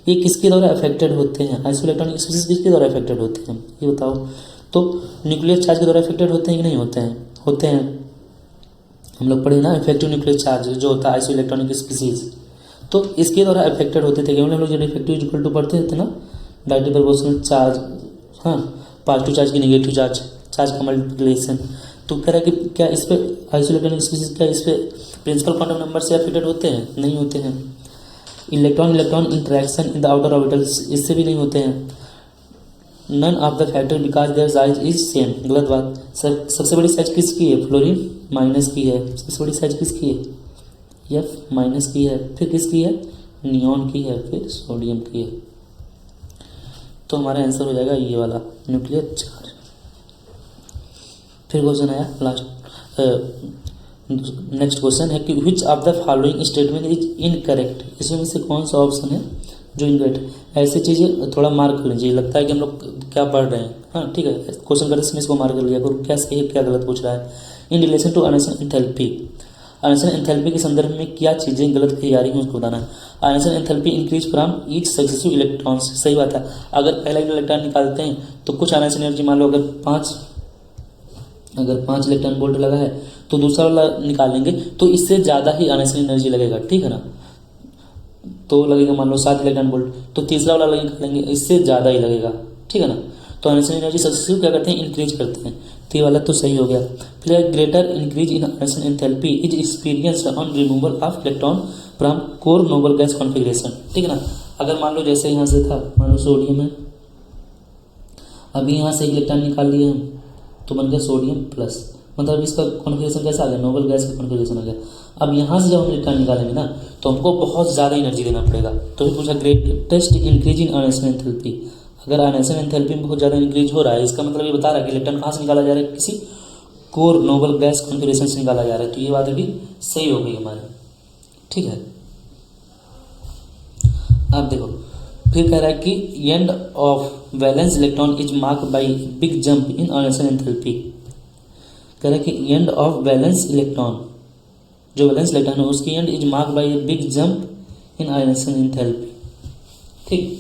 ये किसके द्वारा अफेक्टेड होते हैं, आइसो इलेक्ट्रॉनिक स्पीसीज किसके द्वारा अफेक्टेड होते हैं ये बताओ। तो न्यूक्लियर चार्ज के द्वारा अफेक्टेड होते हैं कि नहीं होते हैं, होते हैं। हम लोग पढ़े ना इफेक्टिव न्यूक्लियर चार्ज जो होता है आइसो इलेक्ट्रॉनिक स्पीसीज, तो इसके द्वारा अफेक्टेड होते थे। हम लोग जब इफेक्टिव इक्वल टू पढ़ते थे ना, डायरेक्टली प्रोपोर्शनल चार्ज, हाँ, पॉजिटिव चार्ज की नेगेटिव चार्ज, चार्ज का मल्टीप्लिकेशन। तो कह रहा है कि क्या इस पर आइसो इलेक्ट्रॉनिक स्पीसीज क्या इस पर प्रिंसिपल क्वांटम नंबर से अफेक्टेड होते हैं, नहीं होते हैं। Electron electron interaction in the outer orbitals, इससे भी नहीं होते हैं। None of the factor because their size is same, गलत बात। सबसे बड़ी साइज किसकी है, फ्लोरीन माइनस की है। सबसे बड़ी साइज किसकी है, एफ माइनस की है। फिर किसकी है, नियॉन की है। फिर सोडियम की है। तो हमारा आंसर हो जाएगा ये वाला, न्यूक्लियर चार्ज। फिर क्वेश्चन आया लास्ट, नेक्स्ट क्वेश्चन है कि which of the following statement is incorrect, इसमें से कौन सा ऑप्शन है जो इनकरेक्ट। ऐसी चीज़ें थोड़ा मार्क कर लीजिए, लगता है कि हम लोग क्या पढ़ रहे हैं, हाँ ठीक है। क्वेश्चन करते समय इसको मार्क कर लिया करो, क्या सही है क्या गलत पूछ रहा है। In relation to ionisation enthalpy, ionisation enthalpy के संदर्भ में क्या चीज़ें गलत कही जा रही हैं उसको बताना है। Ionisation enthalpy increase from each successive electrons, सही बात है। अगर पहला इलेक्ट्रॉन निकालते हैं तो कुछ आयनेशन एनर्जी मान लो अगर 5 अगर 5 इलेक्ट्रॉन वोल्ट लगा है तो दूसरा वाला निकालेंगे तो इससे ज़्यादा ही अननेसेसरी एनर्जी लगेगा, ठीक है ना। तो लगेगा मान लो 7 इलेक्ट्रॉन वोल्ट, तो तीसरा वाला निकालेंगे इससे ज़्यादा ही लगेगा, ठीक है ना। तो अननेसेसरी एनर्जी सक्सेसिव क्या करते हैं, इंक्रीज करते हैं। तो ये वाला तो सही हो गया। फिर greater increase in unnecessary enthalpy is experienced on removal of electron from core noble gas configuration, ठीक है ना। अगर मान लो जैसे यहाँ से था, मान लो सोडियम है, अभी यहाँ से एक इलेक्ट्रॉन निकाल लिए हम तो बन गया सोडियम प्लस, मतलब इसका कॉन्फिगरेशन कैसा आ गया, नोबल गैस का कॉन्फिगरेशन आ गया। अब यहाँ से जब हम इलेक्ट्रॉन निकालेंगे ना तो हमको बहुत ज़्यादा एनर्जी देना पड़ेगा। तो भी पूछा greatest increase in unnecessary enthalpy, अगर अननेसेसरी एंथैल्पी में बहुत ज़्यादा इंक्रीज हो रहा है, इसका मतलब ये बता रहा है कि इलेक्ट्रॉन कहाँ से निकाला जा रहा है, किसी कोर नोबल गैस कॉन्फिगरेशन से निकाला जा रहा है। तो ये बात भी सही हो गई हमारी, ठीक है। अब देखो फिर कह रहा है कि end of valence electron is mark by big jump in unnecessary enthalpy. कह रहा है कि एंड ऑफ वैलेंस इलेक्ट्रॉन, जो वैलेंस इलेक्ट्रॉन है उसकी and is mark by big jump in unnecessary enthalpy, ठीक।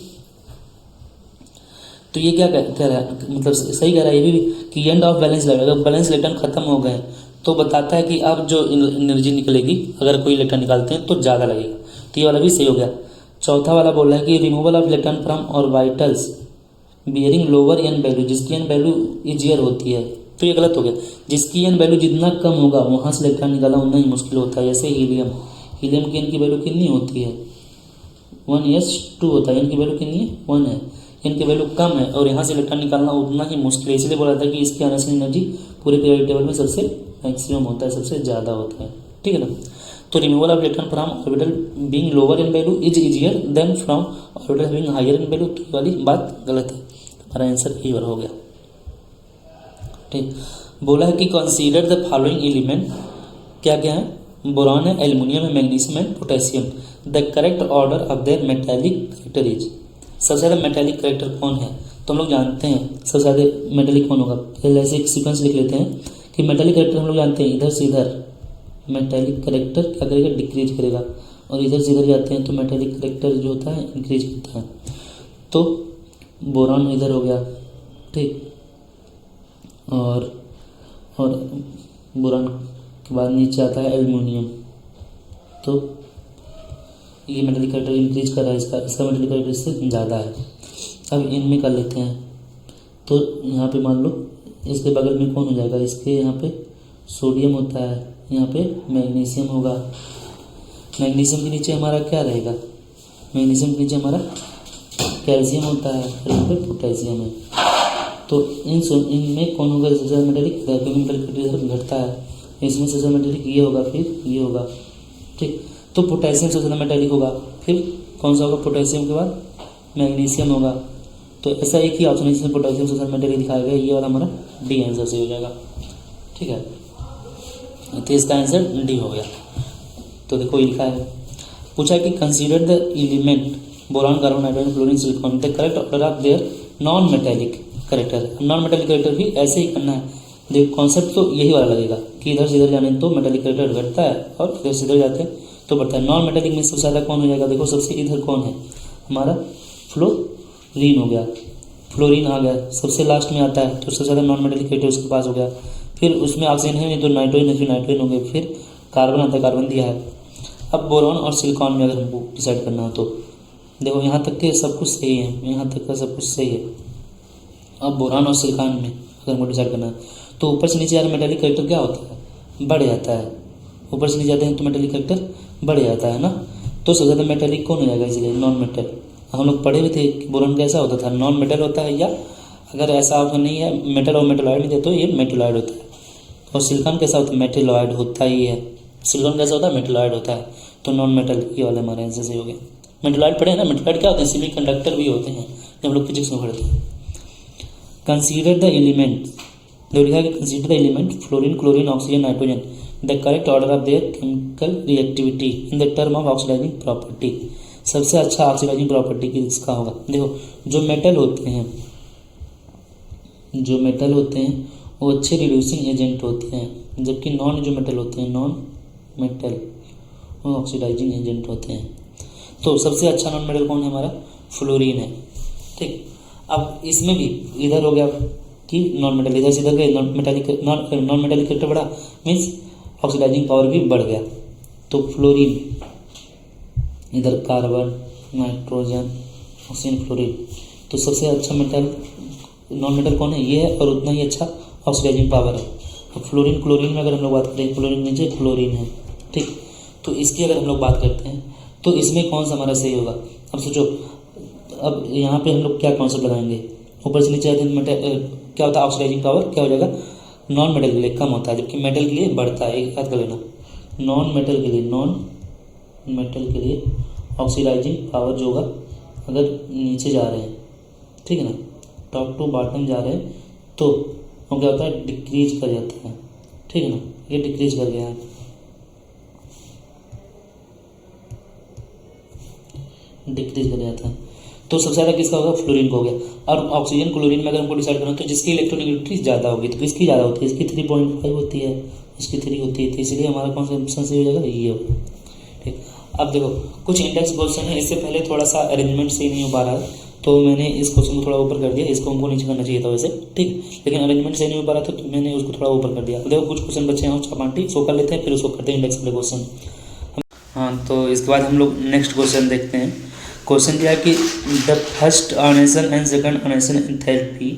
तो ये क्या कह रहा है, मतलब सही कह रहा है ये भी कि एंड ऑफ बैलेंस इलेक्ट्रॉन, अगर बैलेंस इलेक्ट्रॉन खत्म हो गए तो बताता है कि अब जो एनर्जी निकलेगी अगर कोई इलेक्ट्रॉन निकालते हैं तो ज़्यादा लगेगा। तो ये वाला भी सही हो गया। चौथा वाला बोल रहा है कि removal of electron from orbitals bearing lower n value, जिसकी एन वैल्यू इजियर होती है। तो ये गलत हो गया, जिसकी एन वैल्यू जितना कम होगा वहाँ से इलेक्ट्रॉन निकालना उतना ही मुश्किल होता है। जैसे हीलियम, हीलियम की एन की वैल्यू कितनी होती है, 1s2 होता है, एन की वैल्यू कितनी है, 1 है, इनकी वैल्यू कम है और यहाँ से इलेक्ट्रॉन निकालना उतना ही मुश्किल है। इसलिए बोला था कि इसकी अननेसेसरी एनर्जी पूरे पीरियोडिक टेबल में सबसे मैक्सिमम होता है, सबसे ज़्यादा होता है, ठीक है ना। तो removal of electron from orbital being lower in value is easier than from orbital being higher in value. तो वाली बात गलत है, हमारा आंसर ई हो गया, ठीक। बोला है कि कंसीडर द फॉलोइंग एलिमेंट, क्या क्या है, बोरॉन है, एल्युमिनियम है, मैग्नीशियम है, potassium. The correct order of there metallic character is, सबसे ज़्यादा मेटालिक कैरेक्टर कौन है, तो हम लोग जानते हैं सबसे ज़्यादा मेटालिक कौन होगा। पहले ऐसे एक सीक्वेंस लिख लेते हैं कि मेटालिक कैरेक्टर हम लोग जानते हैं इधर से इधर मेटालिक कैरेक्टर क्या करेगा, डिक्रीज करेगा, और इधर से इधर जाते हैं तो मेटालिक कैरेक्टर जो होता है इंक्रीज करता है। तो बोरॉन इधर हो गया, ठीक, और बोरॉन के बाद नीचे आता है एल्युमिनियम। तो ये मेटालिक कैरेक्टर इंक्रीज कर रहा है, इसका मेटालिक कैरेक्टर इससे ज़्यादा है। अब इनमें कर लेते हैं, तो यहाँ पे मान लो इसके बगल में कौन हो जाएगा, इसके यहाँ पे सोडियम होता है, यहाँ पे मैग्नीशियम होगा। मैग्नीशियम के नीचे हमारा क्या रहेगा, मैग्नीशियम के नीचे हमारा कैल्शियम होता है और यहाँ पे पोटेशियम है। तो इनमें कौन होगा सबसे ज़्यादा मेटालिक, मेटालिक कैरेक्टर घटता है, इसमें सबसे ज़्यादा मेटालिक ये होगा, फिर ये होगा, ठीक। तो पोटेशियम सबसे ज़्यादा मेटालिक होगा, फिर कौन सा होगा, पोटेशियम के बाद मैग्नीशियम होगा। तो ऐसा एक ही ऑप्शन है जिसमें पोटेशियम सबसे ज़्यादा मेटालिक दिखाया गया, ये वाला हमारा डी आंसर से हो जाएगा, ठीक है। तो इसका आंसर डी हो गया। तो देखो ये लिखा है, पूछा कि consider the element boron, carbon, nitrogen, chlorine, silicon, the correct order of their non metallic character. Non metallic character भी ऐसे ही करना है। देखो कॉन्सेप्ट तो यही वाला लगेगा कि इधर से इधर जाने तो मेटालिक कैरेक्टर घटता है और इधर से इधर जाते हैं तो बढ़ता है। नॉन मेटालिक में सबसे ज़्यादा कौन हो जाएगा, देखो सबसे इधर कौन है हमारा, फ्लोरीन हो गया, फ्लोरीन आ गया, सबसे लास्ट में आता है तो सबसे ज़्यादा नॉन मेटालिक कैरेक्टर उसके पास हो गया। फिर उसमें ऑक्सीजन है नहीं तो नाइट्रोजन है, फिर नाइट्रोजन हो गया, फिर कार्बन आता है, कार्बन दिया है। अब बोरॉन और सिलिकॉन में अगर हमको डिसाइड करना है तो देखो यहाँ तक के सब कुछ सही है, यहाँ तक का सब कुछ सही है। अब बोरॉन और सिलिकॉन में अगर हमको डिसाइड करना है तो ऊपर से नीचे यार मेटालिक कैरेक्टर क्या होता है, बढ़ जाता है। ऊपर से नीचे जाते हैं तो मेटालिक कैरेक्टर बढ़ जाता है ना। तो सबसे ज़्यादा मेटालिक कौन हो जाएगा, इसलिए नॉन मेटल। हम लोग पढ़े हुए थे कि बोरॉन कैसा होता था, नॉन मेटल होता है, या अगर ऐसा ऑप्शन नहीं है मेटल और मेटलॉइड नहीं थे तो ये मेटलॉइड होता है। और सिलिकॉन कैसा होता है, मेटलॉइड होता ही है। सिलिकॉन कैसा होता है, मेटलॉइड होता है। तो नॉन मेटल ये वाले हमारे आंसर से हो गए। मेटलॉइड पढ़े ना, मेटलॉइड क्या होते हैं, सेमी कंडक्टर भी होते हैं, जब हम लोग फिजिक्स में पढ़ते हैं। कंसीडर द एलिमेंट, जो लिखा है consider the element fluorine, chlorine, oxygen, nitrogen, the correct order of their chemical reactivity in the term of oxidising property. सबसे अच्छा ऑक्सीडाइजिंग प्रॉपर्टी किसका होगा, देखो जो मेटल होते हैं वो अच्छे रिड्यूसिंग एजेंट होते हैं, जबकि नॉन जो मेटल होते हैं, नॉन मेटल वो ऑक्सीडाइजिंग एजेंट होते हैं। तो सबसे अच्छा नॉन मेटल कौन है हमारा, फ्लोरीन है, ठीक। अब इसमें भी इधर हो गया कि नॉन मेटल इधर से इधर गए, नॉन मेटालिक कैरेक्टर बढ़ा मीन्स ऑक्सीडाइजिंग पावर भी बढ़ गया। तो फ्लोरीन, इधर कार्बन, नाइट्रोजन, ऑक्सीजन, फ्लोरीन, तो सबसे अच्छा मेटल नॉन मेटल कौन है, ये है, और उतना ही अच्छा ऑक्सीडाइजिंग पावर है। अब फ्लोरीन क्लोरीन में अगर हम लोग बात करें, क्लोरीन नीचे फ्लोरीन है, ठीक। तो इसकी अगर हम लोग बात करते हैं तो इसमें कौन सा हमारा सही होगा। अब सोचो, अब यहाँ पे हम लोग क्या कॉन्सेप्ट लगाएंगे, ऊपर से नीचे आते मेटल क्या होता है, ऑक्सीडाइजिंग पावर क्या हो जाएगा, नॉन मेटल के लिए कम होता है जबकि मेटल के लिए बढ़ता है। एक याद कर लेना, नॉन मेटल के लिए ऑक्सीडाइजिंग पावर जो होगा, अगर नीचे जा रहे हैं, ठीक है ना, टॉप टू बॉटम जा रहे हैं, तो वो क्या होता है, डिक्रीज कर जाता है, ठीक है ना, ये डिक्रीज कर गया है, डिक्रीज कर जाता है। तो सबसे ज़्यादा किसका होगा, फ्लोरीन को हो गया। और ऑक्सीजन क्लोरीन में अगर हमको डिसाइड करना तो जिसकी इलेक्ट्रोनेगेटिविटी ज़्यादा होगी, तो किसकी ज़्यादा होती है, इसकी 3.5 होती है, इसकी 3 होती है, तो इसलिए हमारा कौन सा ऑप्शन सही हो जाएगा, ये होगा, ठीक। अब देखो कुछ इंडेक्स क्वेश्चन है, इससे पहले थोड़ा सा अरेंजमेंट सही नहीं हो पा रहा है, तो मैंने इस क्वेश्चन को थोड़ा ऊपर कर दिया, इसको हमको नीचे करना चाहिए था वैसे, ठीक, लेकिन अरेंजमेंट सही नहीं हो पा रहा था तो मैंने उसको थोड़ा ऊपर कर दिया। देखो कुछ क्वेश्चन बच्चे हैं चापांटी, सो कर लेते हैं, फिर उसको करते हैं इंडेक्स वाले क्वेश्चन। हाँ, तो इसके बाद हम लोग नेक्स्ट क्वेश्चन देखते हैं। क्वेश्चन दिया है कि the first organisation and second organisation enthalpy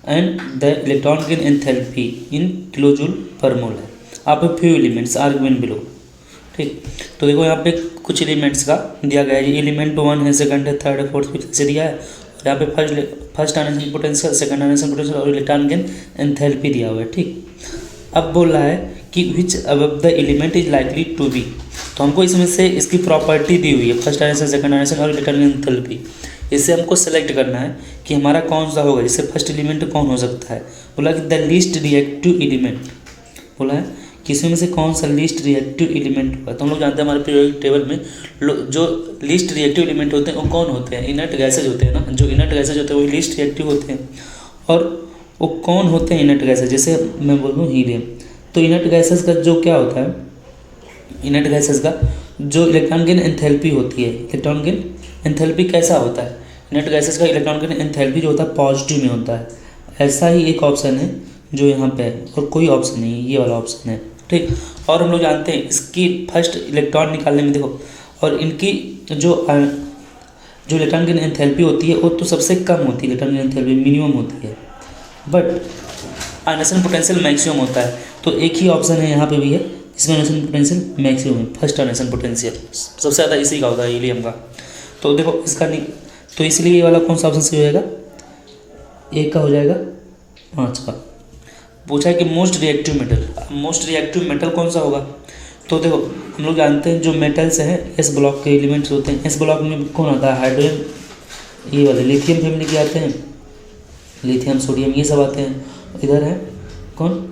and the electron gain enthalpy in kilojoule per mole है। आप few elements are given below, ठीक। तो देखो यहाँ पे कुछ एलिमेंट्स का दिया गया है, एलिमेंट 1 है, सेकंड है, थर्ड है, फोर्थ, फिफ्थ ऐसे दिया है। और यहाँ पे first ionisation potential, second ionisation potential और इलेक्ट्रॉन गेन एंथैल्पी दिया हुआ है, ठीक। अब बोल रहा है कि which above the element is likely to be, तो हमको इसमें से इसकी प्रॉपर्टी दी हुई है, फर्स्ट ऑर्गेनाइजेशन, सेकंड ऑर्गेनाइजेशन और इलेक्ट्रॉन गेन एंथैल्पी। इससे हमको सेलेक्ट करना है कि हमारा कौन सा होगा, जैसे फर्स्ट एलिमेंट कौन हो सकता है, बोला कि द लीस्ट रिएक्टिव एलिमेंट, बोला है कि इसमें से कौन सा लीस्ट रिएक्टिव एलिमेंट होगा। तो हम लोग जानते हैं हमारे पीरियोडिक टेबल में जो लीस्ट रिएक्टिव एलिमेंट होते हैं वो कौन होते हैं, इनर्ट गैसेज होते हैं ना, जो इनर्ट गैसेज होते हैं वो लीस्ट रिएक्टिव होते हैं। और वो कौन होते हैं इनर्ट गैसेज, जैसे मैं बोल दूँ हीलियम, तो इनर्ट गैसेज का जो क्या होता है, इनर्ट गैसेज का जो इलेक्ट्रॉन गेन एंथैल्पी होती है, इलेक्ट्रॉन गेन एंथैल्पी कैसा होता है, इनर्ट गैसेज का इलेक्ट्रॉन गेन एंथैल्पी जो होता है पॉजिटिव में होता है। ऐसा ही एक ऑप्शन है जो यहाँ पे है, और कोई ऑप्शन नहीं है, ये वाला ऑप्शन है, ठीक। और हम लोग जानते हैं इसकी फर्स्ट इलेक्ट्रॉन निकालने में देखो, और इनकी जो इलेक्ट्रॉन गेन एंथैल्पी होती है वो तो सबसे कम होती है, इलेक्ट्रॉन गेन एंथैल्पी मिनिमम होती है, बट आयनेशन पोटेंशियल मैक्सिमम होता है। तो एक ही ऑप्शन है यहाँ पे भी है इसमें आयनेशन पोटेंशियल मैक्सिमम है, फर्स्ट आयनेशन पोटेंशियल सबसे ज़्यादा इसी का होता है, हीलियम का। तो देखो इसका नहीं, तो इसलिए ये वाला कौन सा ऑप्शन सही हो जाएगा, एक का हो जाएगा 5 का। पूछा है कि most reactive metal, most reactive metal कौन सा होगा। तो देखो हम लोग जानते हैं जो मेटल्स हैं एस ब्लॉक के एलिमेंट्स होते हैं, एस ब्लॉक में कौन आता है, हाइड्रोजन, ये वाले लिथियम फैमिली के आते हैं, लिथियम सोडियम ये सब आते हैं। इधर है कौन,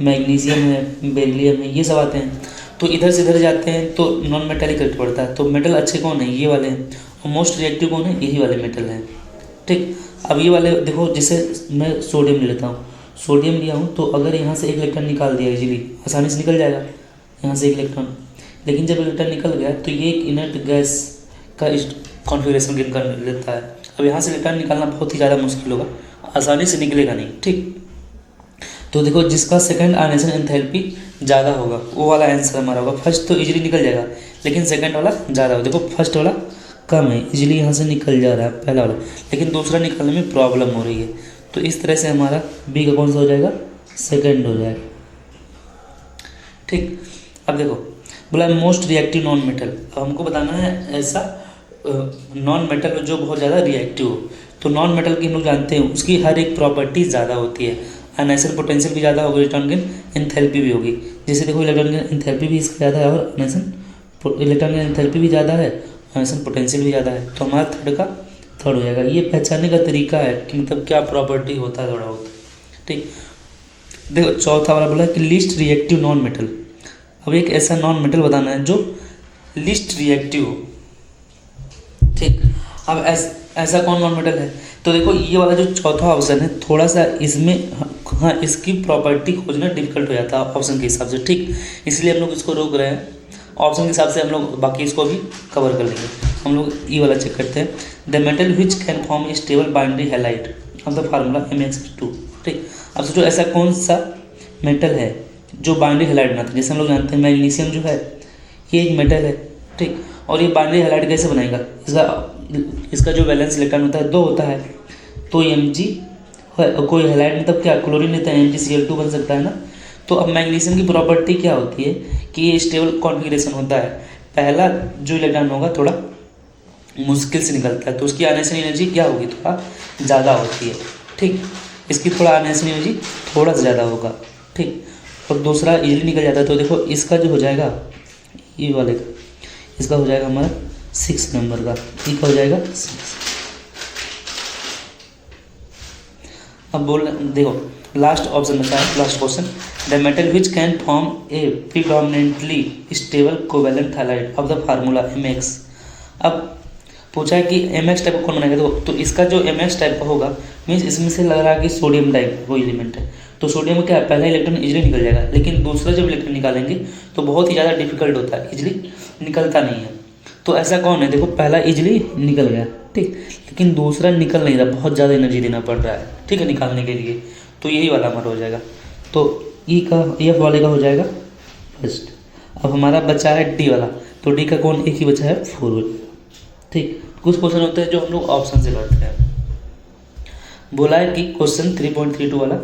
मैग्नीशियम है, बेरिलियम है, ये सब आते हैं। तो इधर से इधर जाते हैं तो नॉन मेटालिक इफेक्ट पड़ता है। तो मेटल अच्छे कौन है, ये वाले हैं, और मोस्ट रिएक्टिव कौन है, यही वाले मेटल हैं, ठीक। अब ये वाले देखो, जैसे मैं सोडियम ले लेता हूँ, सोडियम लिया हूँ तो अगर यहाँ से एक इलेक्ट्रॉन निकाल दिया इजीली, आसानी से निकल जाएगा यहाँ से एक इलेक्ट्रॉन, लेकिन जब इलेक्ट्रॉन निकल गया तो ये एक इनर्ट गैस का कॉन्फिगरेशन गेन कर लेता है। अब यहाँ से इलेक्ट्रॉन निकालना बहुत ही ज़्यादा मुश्किल होगा, आसानी से निकलेगा नहीं, ठीक। तो देखो जिसका सेकंड आयनेशन एंथैल्पी ज़्यादा होगा वो वाला आंसर हमारा होगा। फर्स्ट तो इजीली निकल जाएगा, लेकिन सेकंड वाला ज़्यादा होगा। देखो फर्स्ट वाला कम है, इजीली यहाँ से निकल जा रहा है पहला वाला, लेकिन दूसरा निकालने में प्रॉब्लम हो रही है। तो इस तरह से हमारा बी का कौन सा हो जाएगा, सेकंड हो जाएगा, ठीक। अब देखो बोला मोस्ट रिएक्टिव नॉन मेटल, अब हमको बताना है ऐसा नॉन मेटल जो बहुत ज़्यादा रिएक्टिव हो। तो नॉन मेटल की हम लोग जानते हैं उसकी हर एक प्रॉपर्टी ज़्यादा होती है, आयनेशन पोटेंशियल भी ज़्यादा होगी, इलेक्ट्रॉन गेन एंथैल्पी भी होगी। जैसे देखो इलेक्ट्रॉन गेन एंथैल्पी भी इसका ज़्यादा है और इलेक्ट्रॉन गेन एंथैल्पी भी ज़्यादा है, आयनेशन पोटेंशियल भी ज़्यादा है। तो हमारा थर्ड हो जाएगा। ये पहचानने का तरीका है कि मतलब क्या प्रॉपर्टी होता है थोड़ा बहुत, ठीक। देखो चौथा वाला बोला कि लिस्ट रिएक्टिव नॉन मेटल। अब एक ऐसा नॉन मेटल बताना है जो लिस्ट रिएक्टिव हो, ठीक। अब ऐसा कौन नॉन मेटल है, तो देखो ये वाला जो चौथा ऑप्शन है थोड़ा सा इसमें हाँ इसकी प्रॉपर्टी खोजना डिफिकल्ट हो जाता है ऑप्शन के हिसाब से, ठीक। इसलिए हम लोग इसको रोक रहे हैं, ऑप्शन के हिसाब से हम लोग बाकी इसको भी कवर कर लेंगे। हम लोग ये वाला चेक करते हैं, the metal which can form stable boundary halide of the formula MX2, ठीक। अब सोचो ऐसा कौन सा मेटल है जो बाइनरी हैलाइड बनाता है। जैसे हम लोग जानते हैं मैग्नीशियम जो है ये एक मेटल है, ठीक, और ये बाइनरी हैलाइड कैसे बनाएगा, इसका जो वैलेंस इलेक्ट्रॉन होता है 2 होता है, तो Mg कोई हैलाइड मतलब क्या, क्लोरीन लेता है MgCl2 बन सकता है ना। तो अब मैग्नीशियम की प्रॉपर्टी क्या होती है कि ये स्टेबल कॉन्फिगरेशन होता है, पहला जो इलेक्ट्रॉन होगा थोड़ा मुश्किल से निकलता है, तो उसकी आनेसन एनर्जी क्या होगी, थोड़ा ज़्यादा होती है, ठीक, इसकी थोड़ा आनेसन एनर्जी थोड़ा सा ज़्यादा होगा, ठीक, और दूसरा इजीली निकल जाता है। तो देखो इसका जो हो जाएगा ये वाले का, इसका हो जाएगा हमारा 6 नंबर का, ये का हो जाएगा 6। अब बोल देखो लास्ट ऑप्शन में क्या है, last question, the metal which can form A predominantly stable covalent halide of the formula Mx। अब पूछा है कि Mx टाइप का कौन बनाएगा, तो इसका जो Mx टाइप का होगा मीन्स इसमें से लग रहा है कि सोडियम टाइप वो एलिमेंट है, तो सोडियम में क्या है, पहला इलेक्ट्रॉन इजीली निकल जाएगा, लेकिन दूसरा जब इलेक्ट्रॉन निकालेंगे तो बहुत ही ज़्यादा डिफिकल्ट होता है, इजीली निकलता नहीं है। तो ऐसा कौन है, देखो पहला इजीली निकल गया, ठीक, लेकिन दूसरा निकल नहीं रहा, बहुत ज़्यादा एनर्जी देना पड़ रहा है, ठीक है, निकालने के लिए, तो यही वाला हमारा हो जाएगा। तो ई का एफ वाले का हो जाएगा फर्स्ट। अब हमारा बचा है डी वाला, तो डी का कौन एक ही बचा है 4, ठीक। कुछ क्वेश्चन होते हैं जो हम लोग ऑप्शन से करते हैं। बोला है कि क्वेश्चन 3.32 वाला,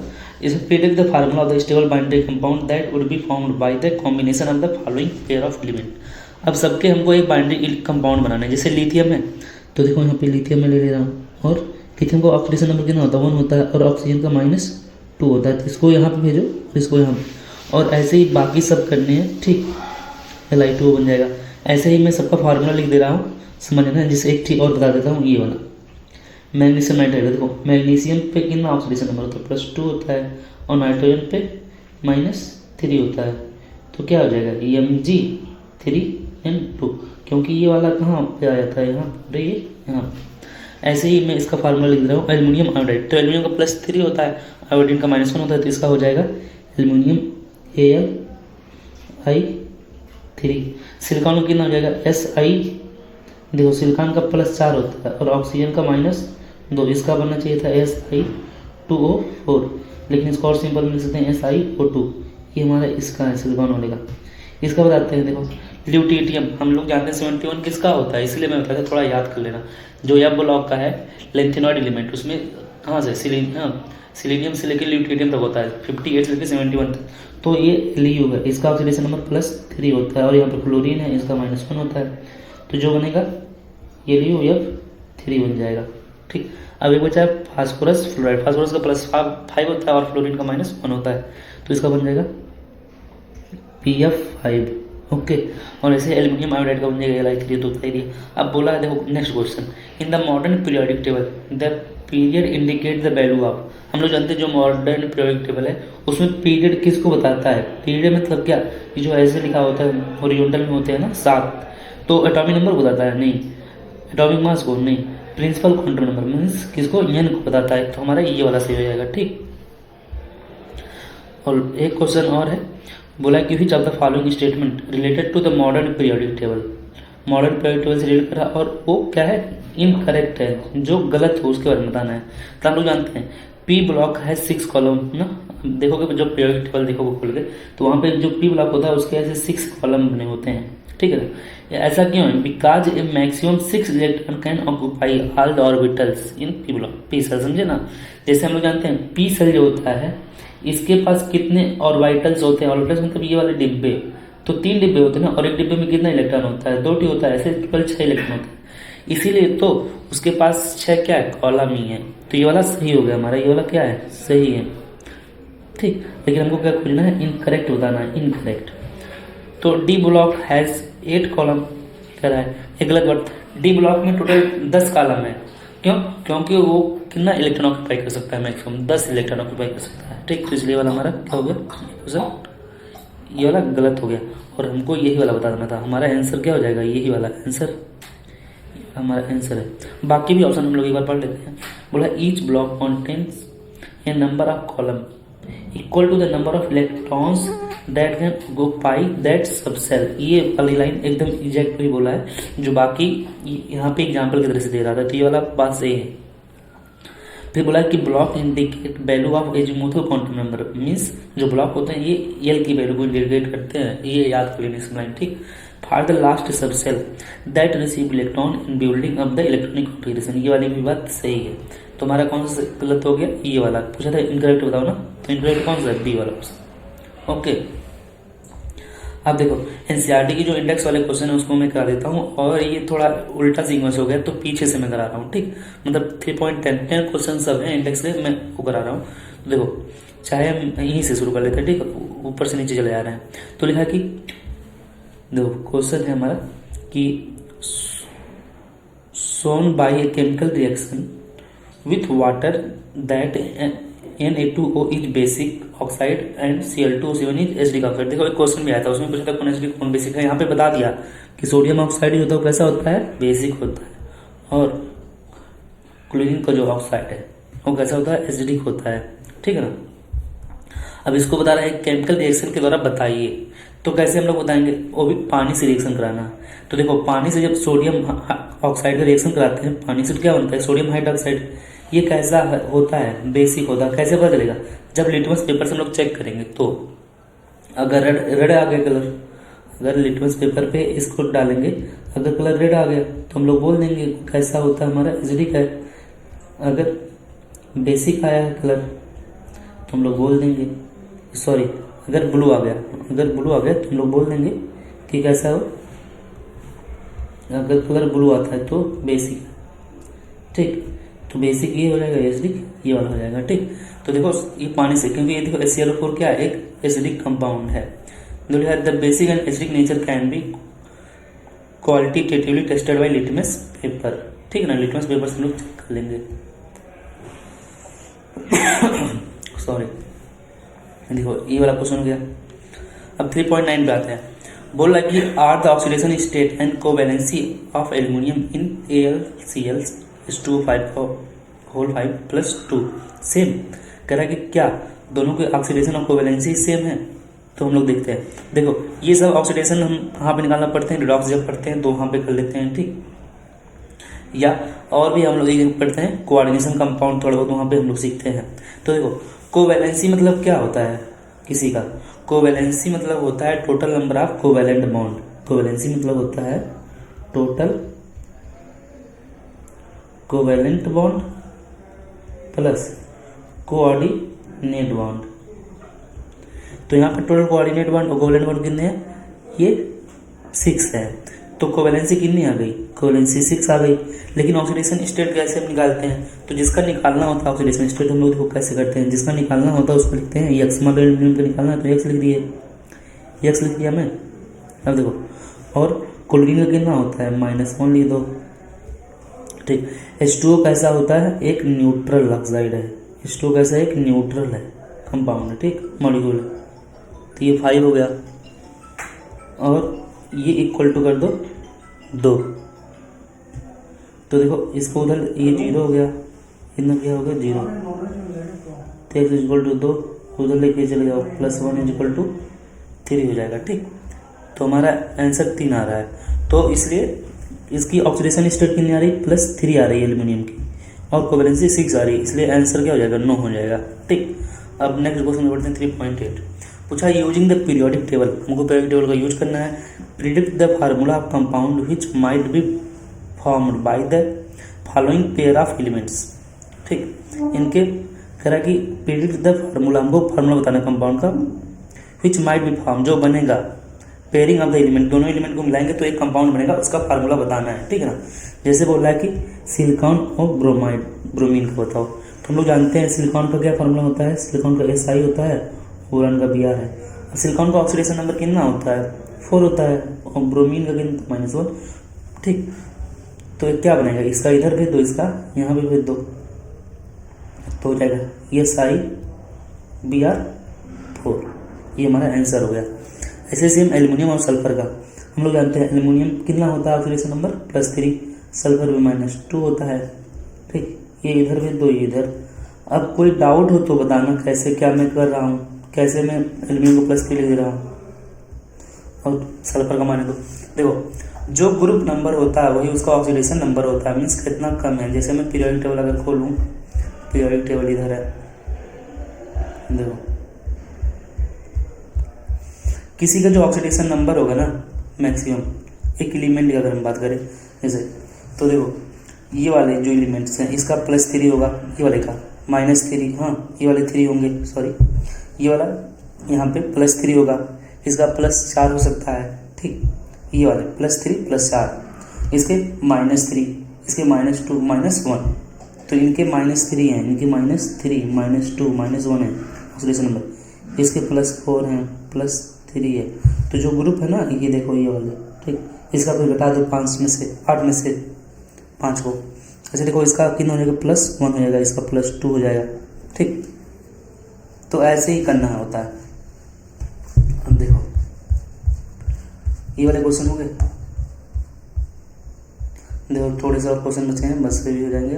इसमें predict the formula of the stable binary compound that would be formed by the combination of the following pair of element. अब सबके हमको एक बाइनरी कंपाउंड बनाना है, जैसे लिथियम है, तो देखो यहाँ पे लिथियम में ले रहा हूँ, और लिथियम का ऑक्सीडेशन नंबर कितना होता है 1 होता है, और ऑक्सीजन का -2 होता है, तो इसको यहाँ पे भेजो, इसको यहाँ पे, और ऐसे ही बाकी सब करने हैं, ठीक, Li2 बन जाएगा। ऐसे ही मैं सबका फार्मूला लिख दे रहा हूँ, समझना, जिससे एक ठीक और बता देता हूँ, ये वाला मैग्नीशियम नाइट्रेट, देखो मैग्नीशियम पे कितना ऑक्सीडेशन नंबर होता है +2 होता है, और नाइट्रोजन पे -3 होता है, तो क्या हो जाएगा Mg3n2, क्योंकि ये वाला कहाँ पे आ जाता है, यहाँ पर, ये यहाँ। ऐसे ही मैं इसका फार्मूला लिख रहा हूँ एल्यूमिनियम आयोडाइड, तो एल्यूमिनियम का +3 होता है, आयोडीन का -1 होता है, तो इसका हो जाएगा एल्यूमिनियम Al(I3). सिलिकॉन का कितना हो जाएगा Si, देखो सिलिकॉन का +4 होता है, और ऑक्सीजन का -2, इसका बनना चाहिए था Si2O4, लेकिन इसको और सिंपल मिल सकते हैं SiO2, ये हमारा इसका है सिलिकॉन वाले का। इसका बताते हैं, देखो ल्यूटियम हम लोग जानते हैं 71 किसका होता है, इसलिए मैं बताया थोड़ा याद कर लेना, जो एफ ब्लॉक का है लेंथेनॉइड एलिमेंट, उसमें कहाँ से सिलीनियम से लेकर ल्यूटियम तक होता है, 58 से लेकर 71 तक, तो ये लियू है, इसका ऑक्सीडेशन नंबर +3 होता है, और यहाँ पर क्लोरीन है, इसका -1 होता है, तो जो बनेगा ये लियू F3 बन जाएगा, ठीक। अब एक बचा है फास्फोरस फ्लोराइड, फास्फोरस का +5 होता है, और फ्लोरीन का -1 होता है, तो इसका बन जाएगा PF5, ओके। और ऐसे एल्यूमिनियम आयोडाइड का बन जाएगा Li3, तो बताइए। अब बोला है, देखो next question, in the modern periodic table the period indicate the value of. हम लोग जानते हैं जो मॉडर्न पीरियोडिक टेबल है उसमें पीरियड किसको बताता है, पीरियड मतलब क्या, ये जो ऐसे लिखा होता है हॉरिजॉन्टल में होते हैं ना 7, तो एटॉमिक नंबर बताता है, नहीं एटॉमिक मास को, नहीं प्रिंसिपल क्वांटम नंबर मीन्स किसको, n को बताता है, तो हमारा ये वाला सही हो जाएगा, ठीक। और एक क्वेश्चन और है, बोला कि which of the following statement related to the modern periodic table, modern periodic table से रिलेट करा, और वो क्या है, इनकरेक्ट है, जो गलत हो उसके बारे में बताना है। तो हम लोग जानते हैं पी ब्लॉक है 6 कॉलम ना, देखोगे जब पीरियोडिक टेबल देखोगे खोल के, तो वहाँ पे जो पी ब्लॉक होता है उसके ऐसे 6 कॉलम बने होते हैं, ठीक है। ऐसा क्यों है, because a maximum 6 electron can occupy all the orbitals in p block, p shell, समझे ना। जैसे हम लोग जानते हैं पी सेल जो होता है इसके पास कितने ऑर्बिटल्स होते हैं, ऑर्बिटल्स मतलब ये वाले डिब्बे, तो 3 डिब्बे होते हैं ना, और एक डिब्बे में कितना इलेक्ट्रॉन होता है, 2 होता है, ऐसे टोटल 6 इलेक्ट्रॉन होते हैं, इसीलिए तो उसके पास 6 क्या है, कॉलम ही है, तो ये वाला सही हो गया हमारा, ये वाला क्या है, सही है, ठीक। लेकिन हमको क्या खोजना है, इनकरेक्ट बताना है, इनकरेक्ट। तो डी ब्लॉक हैज 8 कॉलम कह रहा है, एक गलत बात, डी ब्लॉक में टोटल 10 कॉलम है, क्यों, क्योंकि वो कितना इलेक्ट्रॉन ऑक्यूपाई कर सकता है, मैक्सिमम 10 इलेक्ट्रॉन ऑक्यूपाई कर सकता है, ठीक। तो इसलिए वाला हमारा क्या हो गया, ये वाला गलत हो गया, और हमको यही वाला बता देना था। हमारा आंसर क्या हो जाएगा, यही वाला आंसर हमारा आंसर है। बाकी भी ऑप्शन हम लोग एक बार पढ़ लेते हैं। बोला each block contains a number of column equal to the number of electrons that can occupy that subshell. ये वाली लाइन एकदम एग्जैक्ट ही बोला है, जो बाकी यहाँ पे एग्जाम्पल की तरह से दे रहा था, तो ये वाला बात सही है। फिर बोला कि block indicate value of azimuthal quantum number, means जो ब्लॉक होते हैं ये एल की वैल्यू को इंडिकेट करते हैं, ये याद कर लेना इस लाइन, ठीक। For the last subshell that receive electron in building of the electronic configuration, ये वाली भी बात सही है। तो हमारा कौन सा गलत हो गया, ये वाला पूछा था इनकरेक्ट बताओ ना, तो इनकरेक्ट कौन सा है, बी वाला ऑप्शन। ओके, अब देखो एनसीईआरटी की जो इंडेक्स वाले क्वेश्चन है उसको मैं करा देता हूँ, और ये थोड़ा उल्टा सीक्वेंस हो गया तो पीछे से मैं करा रहा हूँ, ठीक। मतलब 3.10 क्वेश्चन सब है इंडेक्स के, मैं वो करा रहा हूँ। तो देखो चाहे हम यहीं से शुरू कर लेते हैं, ठीक, ऊपर से नीचे चले आ रहे हैं। तो लिखा कि देखो क्वेश्चन है हमारा कि shown by a chemical reaction with water that Na2O is basic oxide and Cl2O7 is acidic oxide. देखो एक क्वेश्चन भी आया था, उसमें पूछा था कौन एसिडिक कौन बेसिक है, यहाँ पे बता दिया कि सोडियम ऑक्साइड ही होता है, कैसा होता है, बेसिक होता है, और क्लोरीन का जो ऑक्साइड है वो कैसा होता है, एसिडिक होता है, ठीक है ना। अब इसको बता रहा है केमिकल रिएक्शन के द्वारा बताइए, तो कैसे हम लोग बताएंगे, वो भी पानी से रिएक्शन कराना। तो देखो पानी से जब सोडियम ऑक्साइड का रिएक्शन कराते हैं, पानी से क्या बनता है, सोडियम हाइड्रोक्साइड, ये कैसा होता है, बेसिक होता है। कैसे पता चलेगा, जब लिटमस पेपर से हम लोग चेक करेंगे, तो अगर रेड आ गया कलर, अगर लिटमस पेपर पे इसको डालेंगे, अगर कलर रेड आ गया तो हम लोग बोल देंगे कैसा होता है, हमारा एसिडिक है। अगर बेसिक आया है कलर तो हम लोग बोल देंगे, सॉरी अगर ब्लू आ गया, तो हम लोग बोल देंगे कि कैसा हो, अगर कलर ब्लू आता है तो बेसिक, ठीक। तो बेसिक ये हो जाएगा, एसिडिक ये वाला हो जाएगा, ठीक। तो देखो ये पानी से, क्योंकि ये देखो HCl4 क्या है, एक एसिडिक कंपाउंड है। The basic and acidic nature can be qualitatively tested by litmus paper, ठीक है ना। लिटमस पेपर से हम लोग चेक कर लेंगे। सॉरी, देखो ये वाला क्वेश्चन हो गया। अब 3.9 पे आते हैं। बोल रहा है कि are the oxidation state and covalency of aluminium in AlCl H2O5 + 2 same. कह रहा है कि क्या दोनों के ऑक्सीडेशन और कोवैलेंसी सेम है, तो हम लोग देखते हैं। देखो ये सब ऑक्सीडेशन हम वहाँ पे निकालना पड़ते हैं, रिडॉक्स जब पढ़ते हैं तो वहाँ पे कर लेते हैं, ठीक। या और भी हम लोग ये पढ़ते हैं कोऑर्डिनेशन कंपाउंड, थोड़ा बहुत वहाँ पे हम लोग सीखते हैं। तो देखो कोवैलेंसी मतलब क्या होता है किसी का, कोवैलेंसी मतलब होता है total number of covalent bond. Covalency मतलब होता है total covalent bond plus coordinate bond. तो यहाँ पे टोटल कोऑर्डिनेट बॉन्ड और कोवैलेंट बॉन्ड कितने हैं, ये 6 है। तो कोवैलेंसी कितनी आ गई, कोवैलेंसी 6 आ गई। लेकिन ऑक्सीडेशन स्टेट कैसे हम निकालते हैं, तो जिसका निकालना होता है ऑक्सीडेशन स्टेट हम लोग देखो कैसे करते हैं, जिसका निकालना होता है उसको लिखते हैं एक्स। मान लो एल्यूमिनियम का निकालना है तो एक्स लिख दिए, एक्स लिख दिया मैं। अब देखो और क्लोरीन का कितना होता है, -1 लिख दो, ठीक। H2O कैसा होता है, एक न्यूट्रल ऑक्साइड है। H2O कैसा है, एक न्यूट्रल है, कंपाउंड है, ठीक, मॉलिक्यूल है। तो ये 5 हो गया, और ये इक्वल टू कर दो 2। तो देखो इसको उधर ये 0 हो गया, इतना क्या हो गया 0। तो x इक्वल टू 2 उधर लेके चले जाओ, +1 इक्वल टू 3 हो जाएगा, ठीक। तो हमारा आंसर 3 आ रहा है। तो इसलिए इसकी ऑक्सीडेशन स्टेट कितनी आ रही, +3 आ रही है एल्यूमिनियम की, और कोवैलेंसी 6 आ रही है, इसलिए आंसर क्या हो जाएगा, 9 हो जाएगा, ठीक। अब नेक्स्ट क्वेश्चन में बढ़ते हैं 3.8। पूछा यूजिंग द पीरियोडिक टेबल, हमको पीरियोडिक टेबल का यूज करना है। Predict the formula of compound which might be formed by the following pair of elements, ठीक। इनके कह रहा कि प्रिडिक्ट द फार्मूला, हमको फार्मूला बताना कंपाउंड का, विच माइट बी फॉर्म जो बनेगा, पेयरिंग ऑफ द एलिमेंट, दोनों एलिमेंट को मिलाएंगे तो एक कंपाउंड बनेगा, उसका फार्मूला बताना है, ठीक है ना। जैसे बोल रहा है कि सिलिकॉन और ब्रोमाइड, ब्रोमीन का बताओ। तो हम लोग जानते हैं सिलिकॉन का क्या फार्मूला होता है, सिलिकॉन का SI होता है, बोरान का Br है। सिलिकॉन का ऑक्सीडेशन नंबर कितना होता है, 4 होता है, और ब्रोमीन का कितना, -1, ठीक। तो क्या बनेगा, इसका इधर भेज दो, इसका यहाँ भी भेज दो, तो हो जाएगा SiBr4। ये हमारा आंसर हो गया। ऐसे सेम एल्यूमिनियम और सल्फर का हम लोग जानते हैं, एल्यूमिनियम कितना होता है ऑक्सीडेशन नंबर, +3, सल्फर भी -2 होता है, ठीक। ये इधर भेज दो, ये इधर। अब कोई डाउट हो तो बताना कैसे क्या मैं कर रहा हूँ, कैसे मैं एल्यूमिनियम को +3 लिख रहा हूँ और सल्फर का माने दो। देखो जो ग्रुप नंबर होता है वही उसका ऑक्सीडेशन नंबर होता है, मीन्स कितना कम है। जैसे मैं पीरियोडिक टेबल अगर खोलूँ पीरियोडिक टेबल इधर है, देखो किसी का जो ऑक्सीडेशन नंबर होगा ना मैक्सिमम एक एलिमेंट की अगर हम बात करें जैसे, तो देखो ये वाले जो एलिमेंट्स हैं इसका +3 होगा, ये वाले का -3, हाँ ये वाले 3 होंगे, सॉरी ये वाला यहाँ पे +3 होगा, इसका +4 हो सकता है, ठीक, ये वाले +3 +4, इसके -3, इसके -2 -1, तो इनके -3 हैं, इनके -3 -2 -1 है ऑक्सीडेशन नंबर, इसके +4 हैं +3 है, तो जो ग्रुप है ना ये देखो ये वाले, ठीक, इसका कोई घटा दो 5 में से 8 में से 5 को, अच्छा देखो इसका कितना हो जाएगा +1 हो जाएगा, इसका +2 हो जाएगा, ठीक, तो ऐसे ही करना होता है। अब देखो ये वाले क्वेश्चन हो गए, देखो थोड़े से और क्वेश्चन बचे हैं, बस भी हो जाएंगे।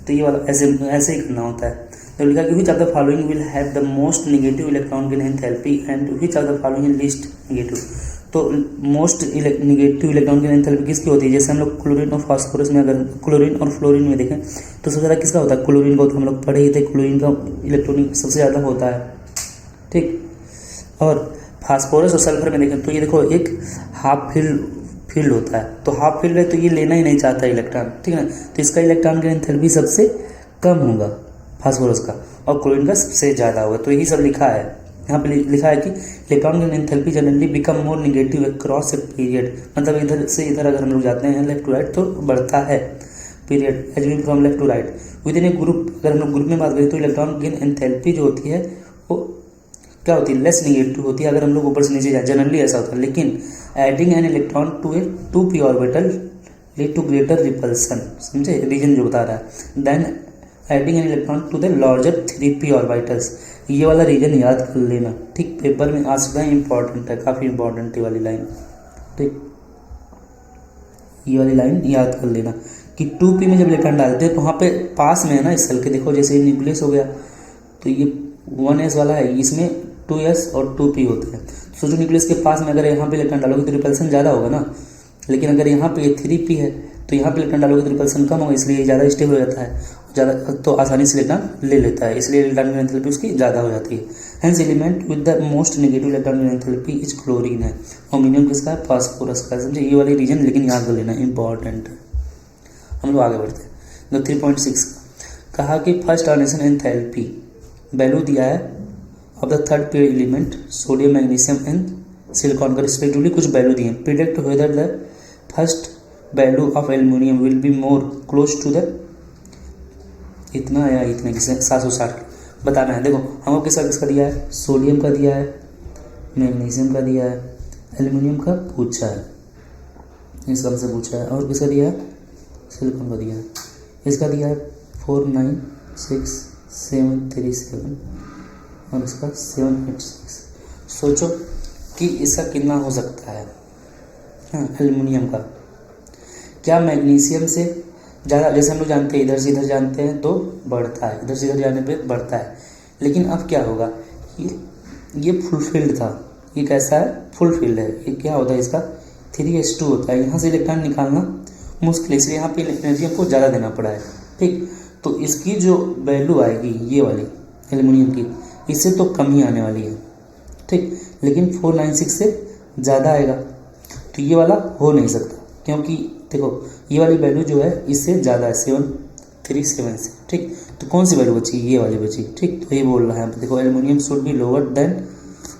तो ये वाला ऐसे ही करना होता है। तो लिखा कि which of the following will have the most negative electron gain enthalpy and which of the following least negative. तो most negative electron gain enthalpy किसकी होती है, जैसे हम लोग क्लोरीन और फास्फोरस में, अगर क्लोरीन और फ्लोरीन में देखें तो सबसे ज़्यादा किसका होता है, क्लोरीन का, तो हम लोग पढ़े ही थे क्लोरीन का इलेक्ट्रॉनिक सबसे ज़्यादा होता है, ठीक। और फास्फोरस और सल्फर में देखें तो ये देखो एक हाफ फील्ड होता है, तो हाफ फील्ड है तो ये लेना ही नहीं चाहता इलेक्ट्रॉन, ठीक है ना, तो इसका इलेक्ट्रॉन गेन एंथैल्पी सबसे कम होगा फास्फोरस का, और क्लोरीन का सबसे ज़्यादा होगा। तो यही सब लिखा है यहाँ पे, लिखा है कि electron gain enthalpy generally become more negative across a period, मतलब इधर से इधर अगर हम लोग जाते हैं लेफ्ट टू राइट तो बढ़ता है period, as mean from left to right within a group. अगर हम लोग ग्रुप में बात करें तो इलेक्ट्रॉन गेन एंथैल्पी जो होती है वो क्या होती है, लेस नेगेटिव होती है अगर हम लोग ऊपर से नीचे जाए, जनरली ऐसा होता है। लेकिन adding an electron to a 2p orbital lead to greater repulsion, समझे रीजन जो बता रहा है, then adding an electron to the larger 3p orbitals, ये वाला रीजन याद कर लेना, ठीक, पेपर में आ सकता है, इंपॉर्टेंट है, काफ़ी इंपॉर्टेंट है वाली लाइन, ठीक, ये वाली लाइन याद कर लेना कि 2p में जब इलेक्ट्रॉन डालते हैं तो वहाँ पे पास में है ना इस सेल के, देखो जैसे न्यूक्लियस हो गया तो ये 1s वाला है, इसमें 2s और 2p होते हैं, तो जो न्यूक्लियस के पास में अगर यहाँ पे इलेक्ट्रॉन डालोगे तो रिपल्सन ज़्यादा होगा ना, लेकिन अगर यहाँ पे 3p है तो यहाँ पे इलेक्ट्रॉन डालोगे तो रिपल्सन कम होगा, इसलिए ज़्यादा स्टेबल हो जाता है, ज़्यादा तो आसानी से इलेक्ट्रॉन ले लेता है, इसलिए इलेक्ट्रॉन गेन एंथैल्पी उसकी ज़्यादा हो जाती है। Hence element with the most negative electron gain enthalpy is chlorine है, और मीडियम किसका है, फास्फोरस का, समझे ये वाली रीजन लेकिन याद कर लेना इंपॉर्टेंट है। हम लोग आगे बढ़ते हैं। 3.6 कहा कि फर्स्ट ऑर्डिनेशन एंथैल्पी वैल्यू दिया है of the third pair element sodium magnesium and silicon का रिस्पेक्टिवली कुछ वैल्यू दिए, predict whether the first value of aluminium will be more close to the इतना या इतने की 760 बताना है। देखो हमको किसका दिया है, सोडियम का दिया है, मैग्नीशियम का दिया है, एल्यूमिनियम का पूछा है, इसका हमसे पूछा है, और किसका दिया है, सिलिकॉन का दिया है, इसका दिया है 496,737 और इसका 786। सोचो कि इसका कितना हो सकता है, हाँ एल्युमिनियम का, क्या मैग्नीशियम से ज़्यादा, जैसे हम लोग जानते हैं इधर से इधर जानते हैं तो बढ़ता है, इधर से इधर जाने पे बढ़ता है, लेकिन अब क्या होगा, ये फुलफिल्ड था, ये कैसा है, फुलफिल्ड है, ये क्या होता है इसका 3s2 होता है, यहाँ से इलेक्ट्रॉन निकालना मुश्किल है, इसलिए यहाँ पे एनर्जी हमको ज़्यादा देना पड़ा है, ठीक। तो इसकी जो वैल्यू आएगी ये वाली एल्युमिनियम की, इससे तो कम ही आने वाली है, ठीक, लेकिन 496 से ज़्यादा आएगा, तो ये वाला हो नहीं सकता, क्योंकि देखो ये वाली वैल्यू जो है इससे ज़्यादा है 737 से, ठीक, तो कौन सी वैल्यू बची, ये वाली बची, ठीक, तो ये बोल रहा है, देखो aluminium should be lower than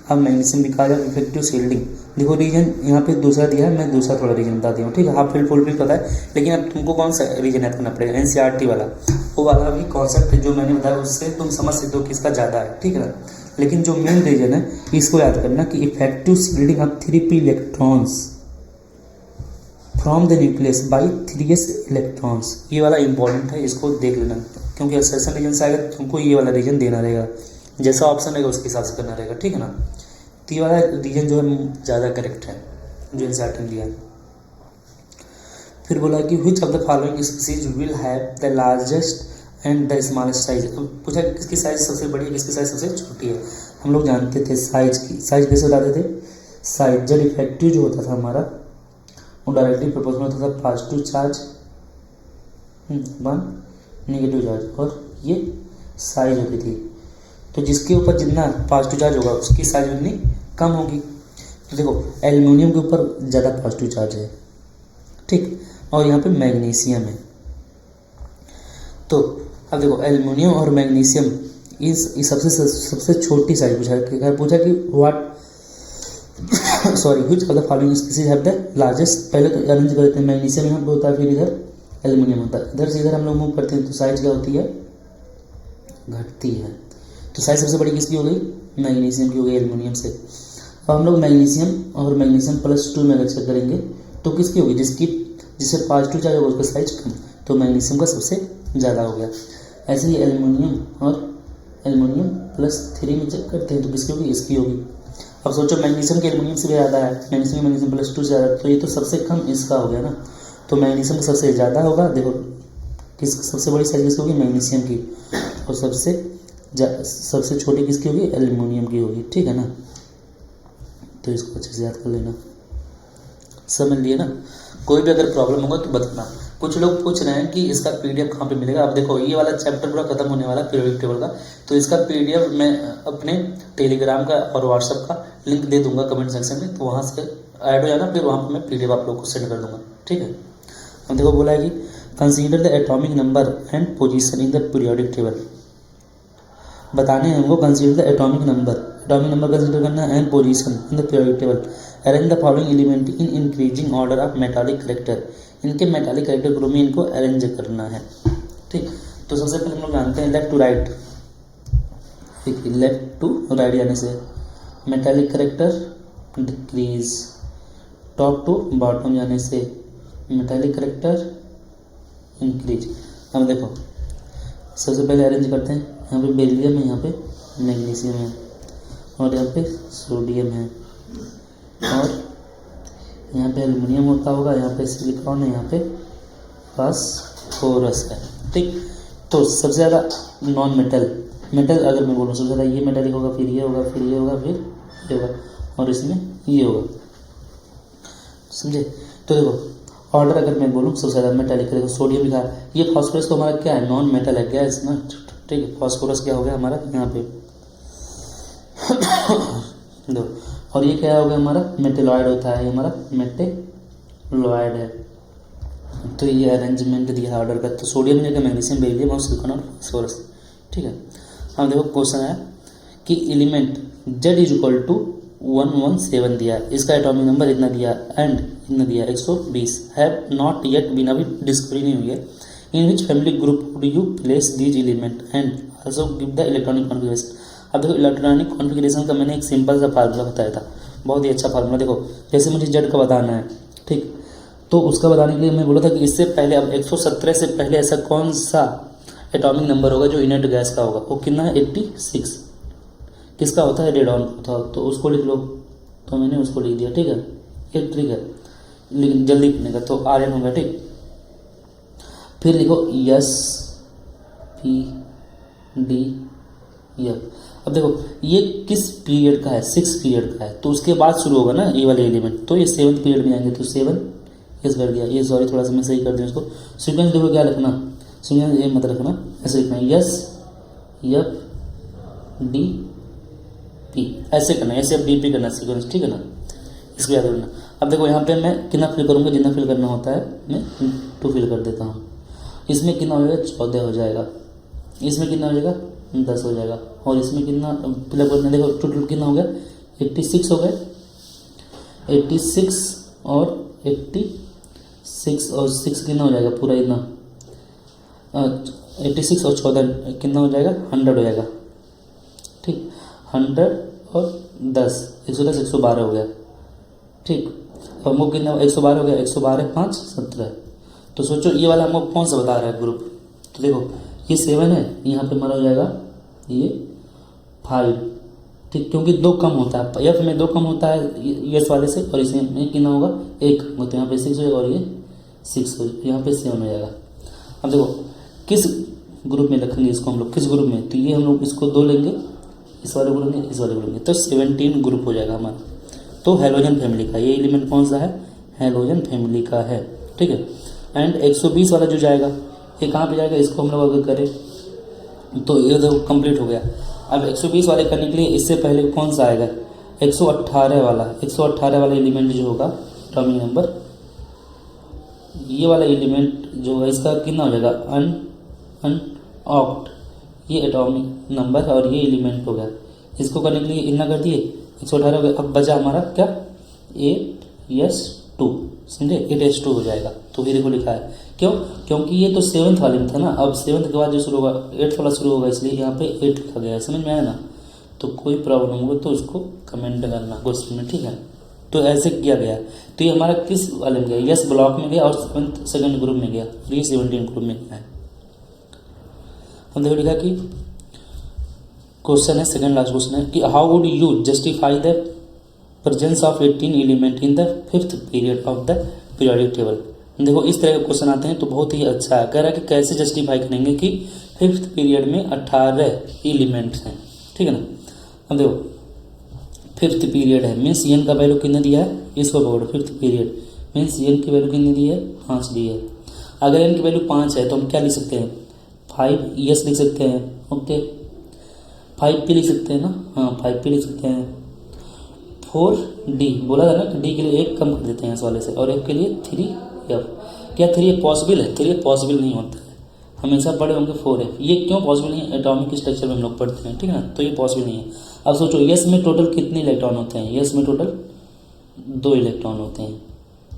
अब magnesium because of effective shielding. देखो रीजन यहाँ पे दूसरा दिया है, मैं दूसरा थोड़ा रीजन बता दिया हूँ, ठीक है, हाफ फील्ड फुल फील्ड पता है, लेकिन अब तुमको कौन सा रीजन याद करना पड़ेगा, एनसीईआरटी वाला, वो वाला भी कॉन्सेप्ट जो मैंने बताया उससे तुम समझ सकते हो किसका ज़्यादा है, ठीक है ना, लेकिन जो मेन रीजन है इसको याद करना कि effective shielding of 3p electrons from the nucleus by 3s electrons, ये वाला इंपॉर्टेंट है, इसको देख लेना, क्योंकि सेशन रीजन से अगर तुमको ये वाला रीजन देना रहेगा, जैसा ऑप्शन रहेगा उसके हिसाब से करना रहेगा, ठीक है ना, तो ये वाला रीजन जो है ज़्यादा करेक्ट है जो एनसीईआरटी ने दिया है। फिर बोला कि which of the following species will have the largest and the smallest size, पूछा किसकी साइज सबसे बड़ी है, किसकी साइज सबसे छोटी है। हम लोग जानते थे साइज की, साइज कैसे बताते थे, साइज जब इफेक्टिव जो होता था हमारा वो डायरेक्टली प्रोपोर्शनल होता था पॉजिटिव चार्ज 1 नेगेटिव चार्ज, और ये साइज होती थी। तो जिसके ऊपर जितना पॉजिटिव चार्ज होगा उसकी साइज उतनी कम होगी। तो देखो एल्युमिनियम के ऊपर ज़्यादा पॉजिटिव चार्ज है, ठीक, और यहाँ पे मैग्नीशियम है। तो अब देखो एल्युमिनियम और मैग्नीशियम इस सबसे छोटी साइज पूछा कि what sorry which of the following species have the largest. पहले तो अरेंज करते हैं, मैग्नीशियम यहाँ पे होता है, फिर इधर एल्युमिनियम होता है, इधर से इधर हम लोग मूव करते हैं तो साइज क्या होती है, घटती है। तो साइज सबसे बड़ी किसकी हो गई, मैग्नीशियम की हो गई एल्युमिनियम से। अब हम लोग मैग्नीशियम और मैग्नीशियम +2 में अगर चेक करेंगे तो किसकी होगी, जिससे पॉजिटिव चार्ज होगा उसका साइज कम, तो मैग्नीशियम का सबसे ज़्यादा हो गया। ऐसे ही एल्युमिनियम और एल्युमिनियम +3 में चेक करते हैं तो किसकी होगी, इसकी होगी। अब सोचो मैग्नीशियम के एल्युमिनियम से भी ज़्यादा है, मैग्नीशियम +2 से ज़्यादा, तो ये तो सबसे कम इसका हो गया ना। तो मैग्नीशियम का सबसे ज़्यादा होगा, देखो किस सबसे बड़ी साइज किसकी होगी, मैग्नीशियम की, और सबसे छोटी किसकी होगी, एल्युमिनियम की होगी, ठीक है ना। तो इसको अच्छे से याद कर लेना, समझ लिए ना। कोई भी अगर प्रॉब्लम होगा तो बताना। कुछ लोग पूछ रहे हैं कि इसका PDF कहाँ पे मिलेगा। अब देखो ये वाला चैप्टर पूरा खत्म होने वाला पीरियोडिक टेबल का, तो इसका PDF मैं अपने टेलीग्राम का और व्हाट्सएप का लिंक दे दूंगा कमेंट सेक्शन में, तो वहाँ से ऐड हो जाना, फिर वहाँ पर मैं PDF आप लोग को सेंड कर दूंगा, ठीक है। अब देखो बोला है कि consider the atomic number and position in the periodic table. बताने हैं हमको consider the atomic number consider करना है and position in the periodic table. Arrange the following element in increasing order of metallic character. इनके metallic character group में इनको arrange करना है, ठीक। तो सबसे पहले हम लोग जानते हैं लेफ्ट टू राइट, ठीक, लेफ्ट टू राइट यानी से metallic character decrease, top to bottom यानी से मेटालिक कैरेक्टर इंक्रीज। अब देखो सबसे पहले अरेंज करते हैं, यहाँ पे बेरिलियम है, यहाँ पे मैग्नीशियम है, और यहाँ पे सोडियम है, और यहाँ पे एल्युमिनियम होता होगा, यहाँ पे सिलिकॉन है, यहाँ पे फास्फोरस है, ठीक। तो सबसे ज़्यादा नॉन मेटल अगर मैं बोलूँ सबसे ज़्यादा ये मेटालिक होगा, फिर ये होगा, फिर ये होगा, फिर ये होगा, और इसमें ये होगा, समझे। तो देखो ऑर्डर अगर मैं बोलूँ सबसे ज़्यादा मेटालिक करेगा, सोडियम लिखा है, ये फास्फोरस तो हमारा क्या है, नॉन मेटल है, गैस ना, ठीक है। फास्फोरस क्या हो गया हमारा यहाँ पे दो, और ये क्या हो गया हमारा मेटेलॉइड होता है, ये हमारा मेटेलॉइड है। तो ये अरेंजमेंट दिया ऑर्डर का, तो सोडियम जगह मैग्नीशियम, बेरिलियम और सिलिकॉन और फास्फोरस, ठीक है। अब देखो क्वेश्चन है कि एलिमेंट Z = 117 दिया, इसका एटॉमिक नंबर इतना दिया एंड इतना दिया 120, हैव नॉट येट बीन, अभी डिस्कवरी नहीं हुई है। In which family group would you place these element and also give the electronic configuration. अब देखो इलेक्ट्रॉनिक कॉन्फ़िगरेशन का मैंने एक सिंपल सा फार्मूला बताया था, बहुत ही अच्छा फार्मूला। देखो जैसे मुझे Z का बताना है, ठीक, तो उसका बताने के लिए मैं बोला था कि इससे पहले, अब 117 से पहले ऐसा कौन सा एटॉमिक नंबर होगा जो इनर्ट गैस का होगा, वो कितना है 86, किसका होता है, रेडॉन होता, तो उसको लिख लो। तो मैंने उसको लिख दिया, ठीक है, एक ट्रिक है लेकिन जल्दी लिखने का, तो Rn होगा, ठीक। फिर लिखो SPDF। अब देखो ये किस पीरियड का है, 6 पीरियड का है, तो उसके बाद शुरू होगा ना ये वाले एलिमेंट, तो ये 7th पीरियड में आएंगे, तो 7 इस कर दिया, ये सॉरी थोड़ा सा मैं सही कर दिया इसको। सीक्वेंस देखो क्या लिखना, सीक्वेंस ये मत रखना, ऐसे लिखना SFDP, ऐसे करना, SFDP करना सीक्वेंस, ठीक है ना, इसको याद रखना। अब देखो यहाँ पे मैं कितना फिल करूँगा, जितना फिल करना होता है मैं 2 फिल कर देता हूँ। इसमें कितना हो जाएगा, 14 हो जाएगा, इसमें कितना हो जाएगा, 10 हो जाएगा, और इसमें कितना फिलअप करना, देखो टोटल कितना हो गया, 86 हो गए, 86 और 86 और 6 कितना हो जाएगा, पूरा इतना 86 और 14 कितना हो जाएगा, 100 हो जाएगा, ठीक। 100 और 10 110 112 हो गया, ठीक। और हमको कितना 112 हो गया, 112 5 17। तो सोचो ये वाला हमको कौन सा बता रहा है ग्रुप, तो देखो ये 7 है, यहाँ पे हमारा हो जाएगा ये 5, ठीक, क्योंकि 2 कम होता है, F में 2 कम होता है इस वाले से, और इसमें कितना होगा 1, तो यहाँ पे 6 हो जाएगा, और ये 6 हो, यहाँ पे 7 हो जाएगा। अब देखो किस ग्रुप में रखेंगे इसको हम लोग, किस ग्रुप में, तो ये हम लोग इसको 2 लेंगे, इस वाले ग्रुप में, इस वाले ग्रुप में, तो 17 ग्रुप हो जाएगा हमारा। तो हैलोजन फैमिली का ये एलिमेंट कौन सा है, हैलोजन फैमिली का है, ठीक है। एंड 120 वाला जो जाएगा ये कहाँ पे जाएगा, इसको हम लोग अगर करें तो ये देखो कंप्लीट हो गया। अब 120 वाले करने के लिए इससे पहले कौन सा आएगा, 118 वाला एलिमेंट जो होगा एटॉमिक नंबर, ये वाला एलिमेंट जो है इसका कितना हो जाएगा, अन ऑक्ट, ये एटॉमिक नंबर और ये एलिमेंट हो गया। इसको करने के लिए इतना कर दिए, 118 हो गया। अब बचा हमारा क्या, 8s2, समझे, 8s2 हो जाएगा। तो ये देखो लिखा है, क्यों, क्योंकि ये तो 7th वाले में था ना, अब 7th के बाद जो शुरू होगा 8th वाला शुरू होगा, इसलिए यहाँ पे 8 लिखा गया है। समझ में आया ना। तो कोई प्रॉब्लम होगा तो उसको कमेंट करना क्वेश्चन में, ठीक है। तो ऐसे किया गया। तो ये हमारा किस वाले में गया, यस ब्लॉक में गया और सेकंड ग्रुप में गया, और ये 17 ग्रुप में गया है। हम देखो लिखा कि क्वेश्चन है, सेकंड लास्ट क्वेश्चन है कि how would you justify the presence of 18 element in the 5th period of the periodic table. देखो इस तरह के क्वेश्चन आते हैं तो बहुत ही अच्छा है। कह रहा है कि कैसे जस्टिफाई करेंगे कि 5th पीरियड में 18 एलिमेंट्स हैं, ठीक है ना। अब देखो 5th पीरियड है, मीन्स एन का वैल्यू कितना दिया है, इसको पकड़ो। 5th पीरियड मीन्स एन की वैल्यू कितनी दी है, 5 दी है। अगर एन की वैल्यू 5 है तो हम क्या लिख सकते हैं, 5 लिख सकते हैं, ओके। 5p लिख सकते हैं ना, हाँ 5p लिख सकते हैं। 4d बोला था ना कि d के लिए एक कम कर देते हैं इस वाले से, और एक के लिए 3f। क्या 3f पॉसिबल है, 3f पॉसिबल नहीं होता है, हमेशा पढ़े होंगे 4f। ये क्यों पॉसिबल नहीं है, एटॉमिक स्ट्रक्चर में हम लोग पढ़ते हैं, ठीक है ना। तो ये पॉसिबल नहीं है। अब सोचो यस में टोटल कितने इलेक्ट्रॉन होते हैं, यस में टोटल 2 इलेक्ट्रॉन होते हैं,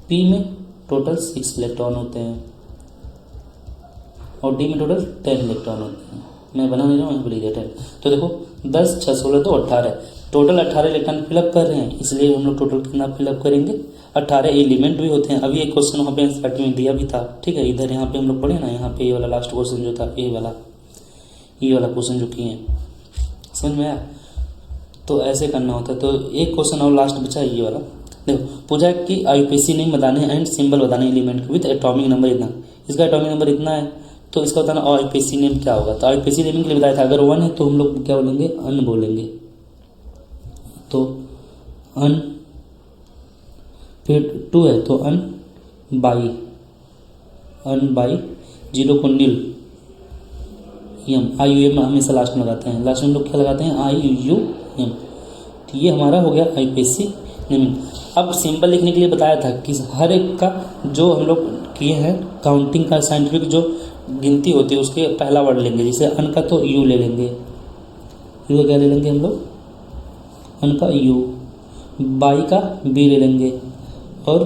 p में टोटल 6 इलेक्ट्रॉन होते हैं, और d में टोटल 10 इलेक्ट्रॉन होते हैं। मैं बना नहीं रहा हूँ, यहाँ पर लिख दिया 10। तो देखो 10 6 16 तो 18, टोटल 18 इलेक्ट्रॉन फिलअप कर रहे हैं, इसलिए हम लोग टोटल कितना फिलअप करेंगे, 18 एलिमेंट भी होते हैं। अभी एक क्वेश्चन वहाँ पे एनसीईआरटी में दिया भी था, ठीक है। इधर यहाँ पे हम लोग पढ़े ना, यहाँ पे ये वाला लास्ट क्वेश्चन जो था, ये वाला क्वेश्चन जो किए हैं, समझ में आया। तो ऐसे करना होता है। तो एक क्वेश्चन और लास्ट बचा है ये वाला। देखो पूछा कि आईयूपीएसी नेम बताने एंड सिंबल बताने एलिमेंट विद एटॉमिक नंबर इतना, इसका एटॉमिक नंबर इतना है, तो इसका बताना आईयूपीएसी नेम क्या होगा। तो आईयूपीएसी नेम के लिए बताया था, अगर 1 है तो हम लोग क्या बोलेंगे, अन बोलेंगे। तो अन, फिर 2 है तो अन बाई, 0 को नील, यम, IUM हमेशा लास्ट में लगाते हैं, लास्ट में हम लोग क्या लगाते हैं, IUM। तो ये हमारा हो गया आईयूपीएसी नेमिंग। अब सिंबल लिखने के लिए बताया था कि हर एक का जो हम लोग किए हैं काउंटिंग का साइंटिफिक जो गिनती होती है उसके पहला वर्ड लेंगे। जैसे अन का तो यू ले लेंगे, यू का क्या ले लेंगे हम लोग, अन का यू, बाई का बी ले लेंगे, और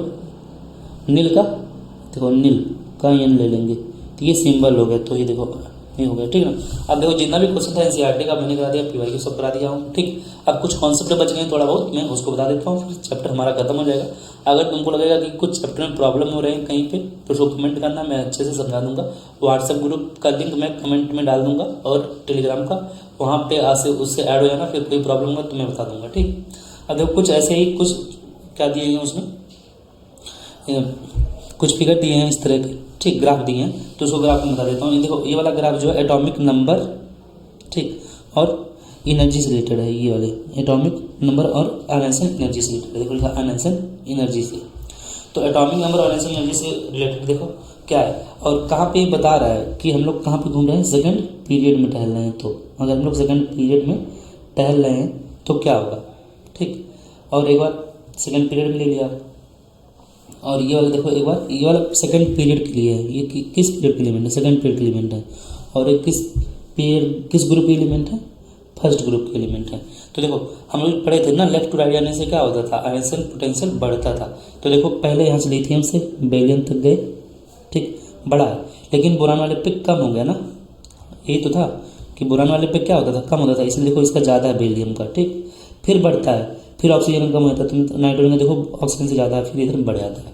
नील का देखो नील का एन ले लेंगे। तो ये सिंबल हो गया। तो ये देखो ये हो गया, ठीक है ना। अब देखो जितना भी क्वेश्चन था एनसीईआरटी का मैंने करा दिया, पीवाई सब करा दिया हूँ, ठीक। अब कुछ कॉन्सेप्ट बच गए थोड़ा बहुत, मैं उसको बता देता हूँ, फिर चैप्टर हमारा खत्म हो जाएगा। अगर तुमको लगेगा कि कुछ चैप्टर में प्रॉब्लम हो रहे हैं कहीं पे, तो उसको कमेंट करना, मैं अच्छे से समझा दूंगा। व्हाट्सएप ग्रुप का लिंक मैं कमेंट में डाल दूंगा, और टेलीग्राम का वहाँ पे उससे ऐड हो जाना, फिर कोई प्रॉब्लम होगा तो मैं बता दूंगा, ठीक। अब देखो कुछ ऐसे ही कुछ क्या दिए हैं उसमें, कुछ फिगर दिए हैं इस तरह के, ठीक, ग्राफ दिए हैं। तो उसको ग्राफ में बता देता हूँ। ये देखो ये वाला ग्राफ जो है एटॉमिक नंबर, ठीक, और एनर्जी से रिलेटेड है। ये वाले एटॉमिक नंबर और आयनेशन एनर्जी से रिलेटेड, देखो लिखा आयनेशन एनर्जी से। तो एटॉमिक नंबर और आयनेशन एनर्जी से रिलेटेड देखो क्या है, और कहाँ पे बता रहा है कि हम लोग कहाँ पे घूम रहे हैं, सेकंड पीरियड में टहल रहे हैं। तो अगर हम लोग सेकंड पीरियड में टहल रहे हैं तो क्या होगा, ठीक। और एक बार सेकंड पीरियड में ले लिया, और ये वाला देखो एक बार ये वाला सेकंड पीरियड के लिए है, ये किस पीरियड के एलिमेंट है, सेकंड पीरियड के एलिमेंट है। और एक किस ग्रुप के एलिमेंट है, फर्स्ट ग्रुप के एलिमेंट है। तो देखो हम लोग पढ़े थे ना, लेफ्ट टू राइट जाने से क्या होता था, आयनेशन पोटेंशियल बढ़ता था। तो देखो पहले यहाँ से लिथियम से बेरिलियम तक गए, ठीक, बढ़ा है, लेकिन बोरान वाले पे कम हो गया ना। यही तो था कि बोरान वाले पे क्या होता था, कम होता था, इसलिए देखो इसका ज़्यादा है बेरिलियम का, ठीक। फिर बढ़ता है, फिर ऑक्सीजन कम होता है, तो नाइट्रोजन का देखो ऑक्सीजन से ज़्यादा है, फिर इधर बढ़ जाता है,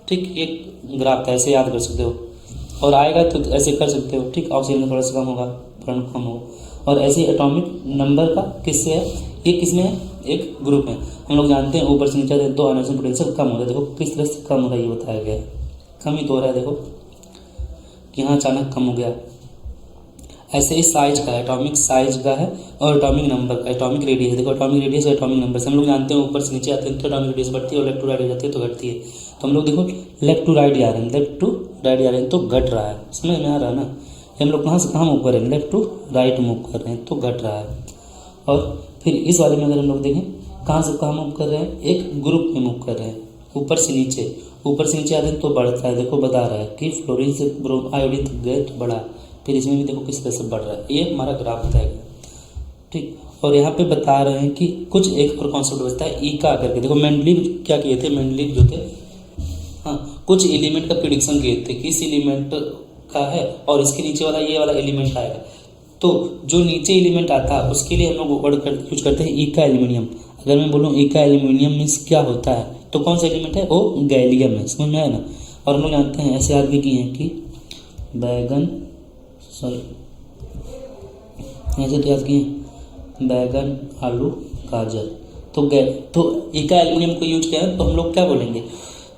ठीक। एक ग्राफ था, ऐसे याद कर सकते हो, और आएगा तो ऐसे कर सकते हो, ठीक। ऑक्सीजन का थोड़ा सा कम होगा, फ्रंट कम होगा। और ऐसे एटॉमिक नंबर का किससे है, ये किसमें है, एक ग्रुप में। हम लोग जानते हैं ऊपर से नीचे जाते हैं तो आयनेशन पोटेंशियल कम होता है। देखो किस तरह से कम हो रहा है ये बताया गया है, कम ही तो हो रहा है, देखो कि यहाँ अचानक कम हो गया। ऐसे ही साइज का, एटॉमिक साइज का है, और एटॉमिक नंबर का, एटॉमिक रेडियस, देखो एटॉमिक रेडियस और एटॉमिक नंबर से हम लोग जानते हैं ऊपर से नीचे आते हैं तो एटॉमिक रेडियस बढ़ती है, और लेफ्ट टू राइट हो जाती है तो घटती है। तो हम लोग देखो लेफ्ट टू राइट जा रहे हैं, लेफ्ट टू राइट जा रहे हैं तो घट रहा है, समझ में आ रहा है ना। ये हम लोग कहाँ से कहाँ मूव कर रहे हैं, लेफ्ट टू राइट मूव कर रहे हैं, तो घट रहा है। और फिर इस वाले में अगर हम लोग देखें कहाँ से कहाँ मूव कर रहे हैं, एक ग्रुप में मूव कर रहे हैं, ऊपर से नीचे आते हैं तो बढ़ता है। देखो बता रहा है कि फ्लोरीन से आयोडीन तक गए तो बढ़ा, फिर इसमें भी देखो किस तरह से बढ़ रहा है, ये हमारा ग्राफ बताएगा, ठीक। और यहाँ पे बता रहे हैं कि कुछ एक और कॉन्सेप्ट बचता है ई का करके। देखो मेंडलीव क्या किए थे, मेंडलीव जो थे, हाँ, कुछ एलिमेंट का प्रिडिक्शन किए थे, किस एलिमेंट का है और इसके नीचे वाला ये वाला एलिमेंट आएगा, तो जो नीचे एलिमेंट आता है उसके लिए हम लोग वर्ड यूज करते हैं ई का एल्यूमिनियम। अगर मैं बोलूँ ई का एल्यूमिनियम मीन्स क्या होता है, तो कौन सा एलिमेंट है, वो गैलियम है, समझ में आया ना। और हम लोग जानते हैं ऐसे याद भी किए हैं कि ऐसे तो याद किए बैगन, आलू, गाजर, तो ई का एल्यूमिनियम को यूज किया है, तो हम लोग क्या बोलेंगे,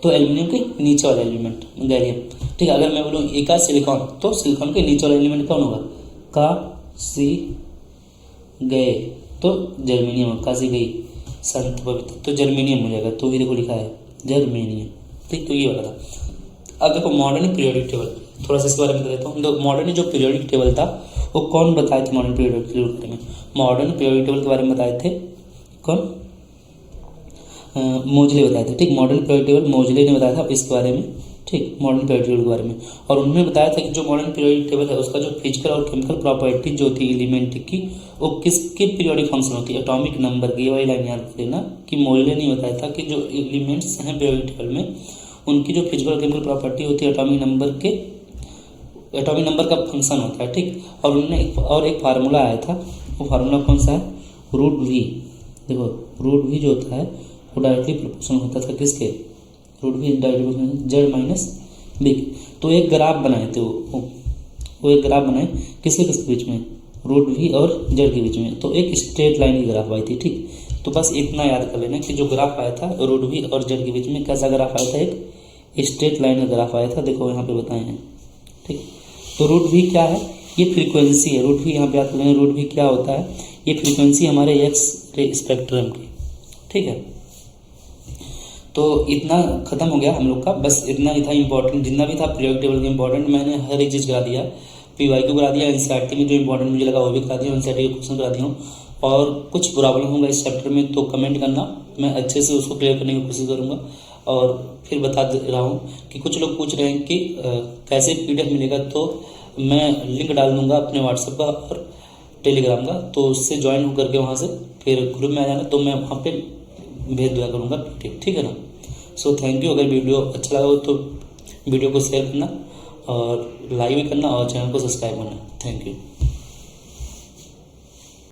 तो एल्यूमिनियम के नीचे वाला एलिमेंट गैलियम, ठीक है। अगर मैं बोलूँ ई का सिलिकॉन, तो सिलिकॉन के नीचे वाला एलिमेंट कौन होगा, का सी गए, तो जर्मेनियम, का सी गई संत पवित्र, तो जर्मेनियम हो जाएगा, तो ये देखो लिखा है जर्मेनियम, ठीक। तो ये वाला था। अब देखो मॉडर्न पीरियोडिक टेबल, थोड़ा सा इसके बारे में देता हूँ। तो मॉडर्न जो पीरियोडिक टेबल था वो कौन बताए थे, मॉडर्न पीरियोडिक टेबल के बारे में, मॉडर्न पीरियोडिक टेबल के बारे में बताए थे कौन, मोजले बताए थे, ठीक। मॉडर्न पीरियोडिक टेबल मोजले ने बताया था इसके बारे में, ठीक, मॉडर्न पीरियोडिक टेबल के बारे में। और उन्होंने बताया था कि जो मॉडर्न पीरियोडिक टेबल है उसका जो फिजिकल और केमिकल प्रॉपर्टी जो थी एलिमेंट की, वो किसके पीरियोडिक फंक्शन होती है, एटॉमिक नंबर की। ये वाली लाइन याद रख लेना कि मोजले ने बताया था कि जो एलिमेंट्स हैं पीरियोडिक टेबल में उनकी जो फिजिकल और केमिकल प्रॉपर्टी होती है एटॉमिक नंबर का फंक्शन होता है, ठीक। और उन्होंने एक फार्मूला आया था, वो फार्मूला कौन सा है, रूट वी। देखो रूट वी जो होता है वो डायरेक्टली प्रोपोर्शनल होता था किसके, root v directly Z minus B. तो एक ग्राफ बनाए थे वो एक ग्राफ बनाए किसके बीच में, रूट वी और जेड के बीच में, तो एक स्ट्रेट लाइन की ग्राफ आई थी, ठीक। तो बस इतना याद कर लेना कि जो ग्राफ आया था रूट वी और जेड के बीच में कैसा ग्राफ आया था, एक स्ट्रेट लाइन का ग्राफ आया था, देखो यहाँ पे बताए हैं, ठीक। तो रूट वी क्या है, ये फ्रीक्वेंसी है, रूट वी यहाँ पे याद कर लेना, रूट वी क्या होता है, ये फ्रीक्वेंसी हमारे एक्स रे स्पेक्ट्रम की, ठीक है। तो इतना खत्म हो गया हम लोग का, बस इतना ही था इंपॉर्टेंट, जितना भी था पीरियोडिक टेबल का इंपॉर्टेंट मैंने हर एक चीज़ करा दिया, PYQ करा दिया, एनसीईआरटी में जो इंपॉर्टेंट मुझे लगा वो भी करा दिया, एनसीईआरटी के क्वेश्चन करा दिया हूँ। और कुछ प्रॉब्लम होगा इस चैप्टर में तो कमेंट करना, मैं अच्छे से उसको क्लियर करने की कोशिश करूँगा। और फिर बता दे रहा हूँ कि कुछ लोग पूछ रहे हैं कि कैसे PDF मिलेगा, तो मैं लिंक डाल दूँगा अपने व्हाट्सएप का और टेलीग्राम का, तो उससे ज्वाइन हो करके वहाँ से फिर ग्रुप में आ जाना, तो मैं वहाँ पे भेज दिया करूँगा, ठीक है ना। So thank you. अगर वीडियो अच्छा लगा हो तो वीडियो को शेयर करना और लाइक भी करना और चैनल को सब्सक्राइब करना। Thank you.